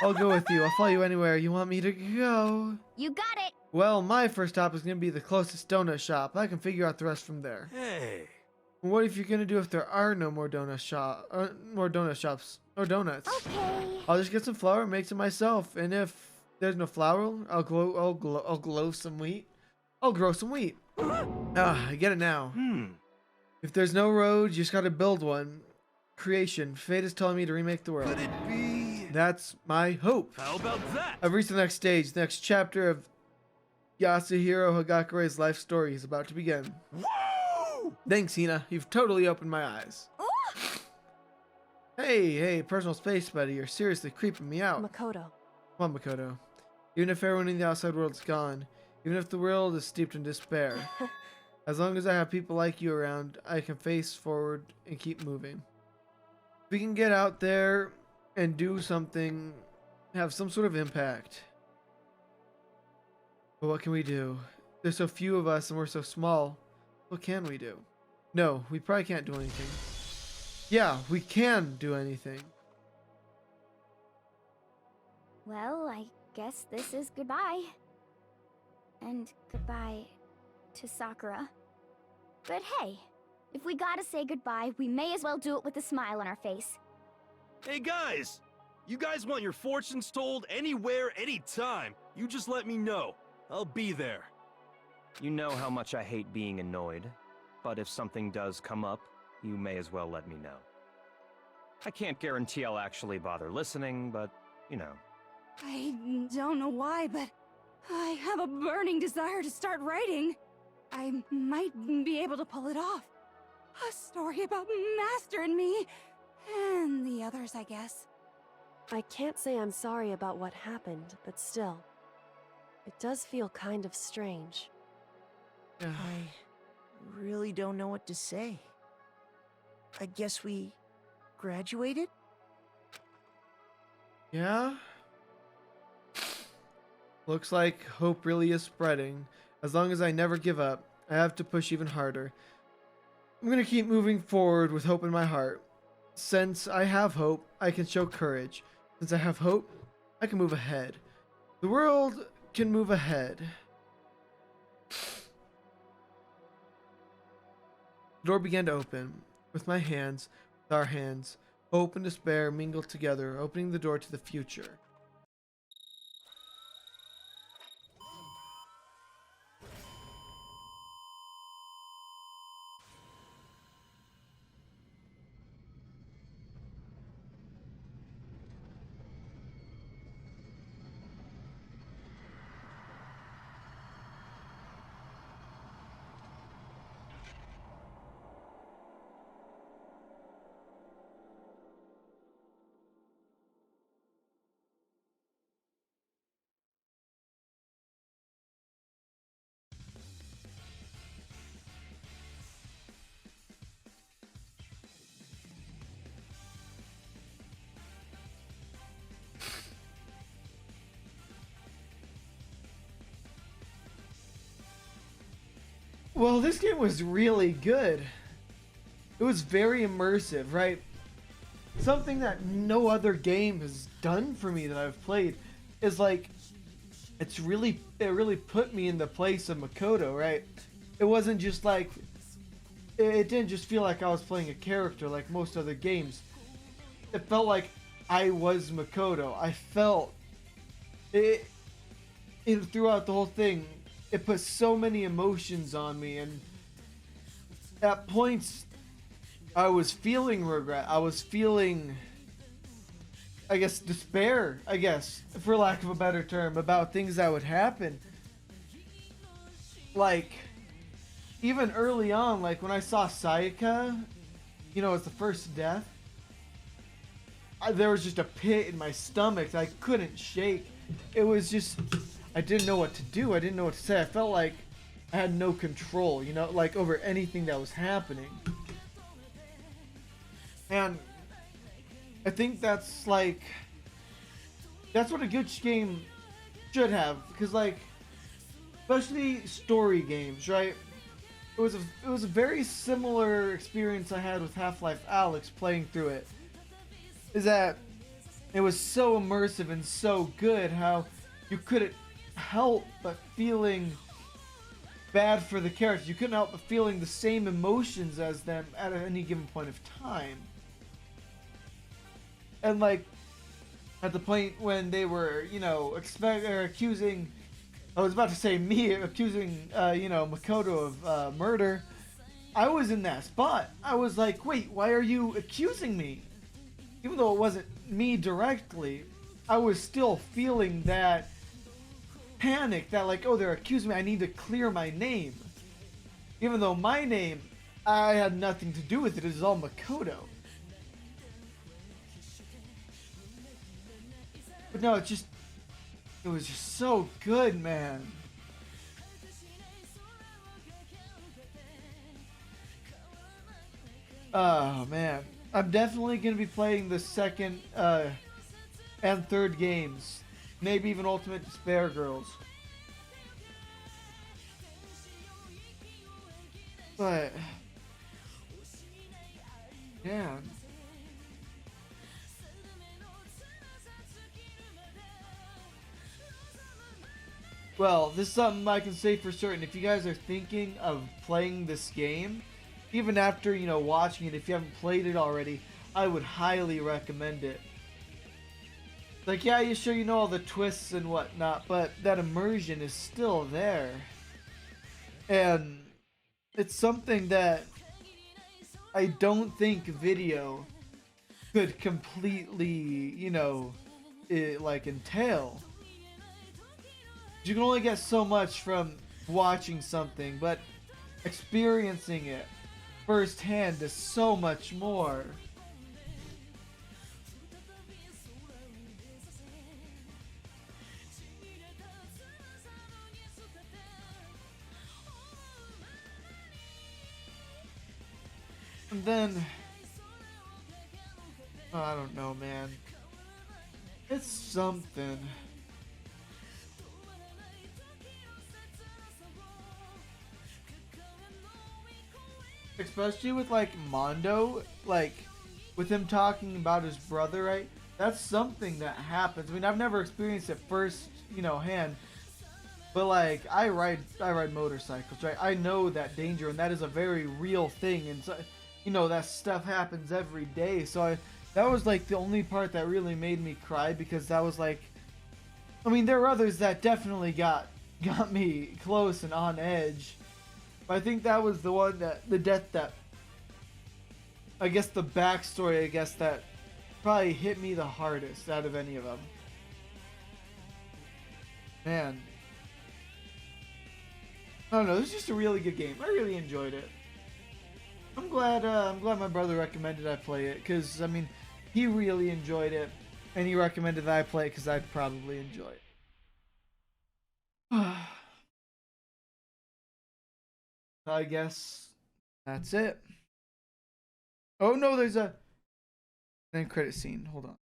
I'll go with you. I'll follow you anywhere you want me to go. You got it. Well, my first stop is going to be the closest donut shop. I can figure out the rest from there. Hey. What if you're going to do if there are no more donut shops or donuts? Okay. I'll just get some flour and make some myself. And if there's no flour, I'll grow some wheat. I get it now. If there's no road, you just gotta build one. Creation. Fate is telling me to remake the world. Could it be? That's my hope. How about that? I've reached the next stage. The next chapter of Yasuhiro Hagakure's life story is about to begin. Woo! Thanks, Hina. You've totally opened my eyes. Hey, personal space, buddy. You're seriously creeping me out. Makoto. Come on, Makoto. Even if everyone in the outside world's gone, even if the world is steeped in despair, as long as I have people like you around, I can face forward and keep moving. If we can get out there and do something, have some sort of impact. But what can we do? There's so few of us and we're so small. What can we do? No, we probably can't do anything. Yeah, we can do anything. Well, I guess this is goodbye. And goodbye to Sakura. But hey, if we gotta say goodbye, we may as well do it with a smile on our face. Hey guys! You guys want your fortunes told anywhere, anytime. You just let me know. I'll be there. You know how much I hate being annoyed, but if something does come up, you may as well let me know. I can't guarantee I'll actually bother listening, but, you know, I don't know why, but I have a burning desire to start writing. I might be able to pull it off. A story about Master and me, and the others, I guess. I can't say I'm sorry about what happened, but still, it does feel kind of strange. I really don't know what to say. I guess we graduated? Yeah? Looks like hope really is spreading. As long as I never give up, I have to push even harder. I'm gonna keep moving forward with hope in my heart. Since I have hope, I can show courage. Since I have hope, I can move ahead. The world can move ahead. The door began to open. With my hands, with our hands, hope and despair mingled together, opening the door to the future. Well, this game was really good. It was very immersive, right? Something that no other game has done for me that I've played is like, it really put me in the place of Makoto, right? It wasn't just like, it didn't just feel like I was playing a character like most other games. It felt like I was Makoto. I felt it throughout the whole thing. It put so many emotions on me, and at points I was feeling regret. I was feeling, I guess, despair, I guess, for lack of a better term, about things that would happen. Like, even early on, like when I saw Sayaka, you know, as the first death, there was just a pit in my stomach that I couldn't shake. It was just, I didn't know what to do. I didn't know what to say. I felt like I had no control, you know, like over anything that was happening. And I think that's like, that's what a good game should have, because like, especially story games, right? It was a very similar experience I had with Half-Life Alyx playing through it. Is that it was so immersive and so good how you couldn't help but feeling bad for the characters. You couldn't help but feeling the same emotions as them at any given point of time. And like at the point when they were, you know, accusing, I was about to say me accusing, you know, Makoto of murder. I was in that spot. I was like, wait, why are you accusing me? Even though it wasn't me directly, I was still feeling that panic that like, oh, they're accusing me, I need to clear my name. Even though my name, I had nothing to do with it. It was all Makoto. But no, it was just so good, man. Oh, man. I'm definitely going to be playing the second and third games. Maybe even Ultimate Despair Girls. But yeah. Well, this is something I can say for certain. If you guys are thinking of playing this game, even after, you know, watching it, if you haven't played it already, I would highly recommend it. Like, yeah, you sure you know all the twists and whatnot, but that immersion is still there. And it's something that I don't think video could completely, you know, it like entail. You can only get so much from watching something, but experiencing it firsthand is so much more. And then, oh, I don't know, man. It's something. Especially with like Mondo, like with him talking about his brother, right? That's something that happens. I mean, I've never experienced it first, hand. But like I ride motorcycles, right? I know that danger, and that is a very real thing, and so, that stuff happens every day. So that was like the only part that really made me cry, because that was like, I mean, there were others that definitely got me close and on edge. But I think that was the one the death that, I guess the backstory, that probably hit me the hardest out of any of them. Man. I don't know, this is just a really good game. I really enjoyed it. I'm glad my brother recommended I play it, because, I mean, he really enjoyed it, and he recommended that I play it because I'd probably enjoy it. I guess that's it. Oh no, there's a end credit scene. Hold on.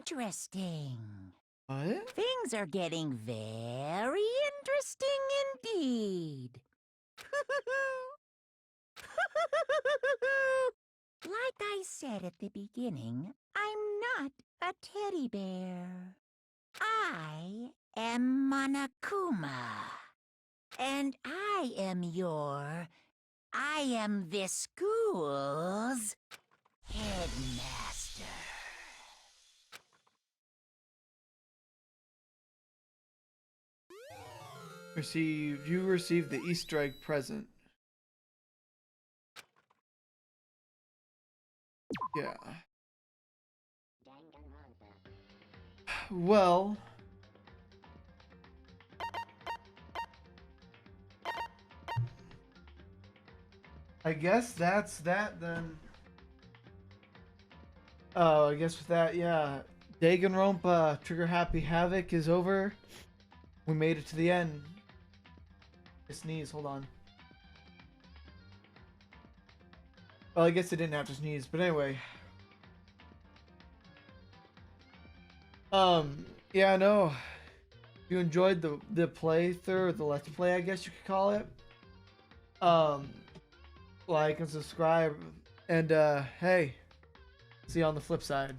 Interesting. What? Things are getting very interesting indeed. Like I said at the beginning, I'm not a teddy bear. I am Monokuma. And I am this school's headmaster. You received the Easter egg present. Yeah. Well, I guess that's that then. Oh, I guess with that, yeah. Danganronpa Trigger Happy Havoc is over. We made it to the end. I sneeze, hold on. Well, I guess I didn't have to sneeze, but anyway. Yeah, no. If you enjoyed the playthrough, or the let's play, I guess you could call it. Like and subscribe, and hey, see you on the flip side.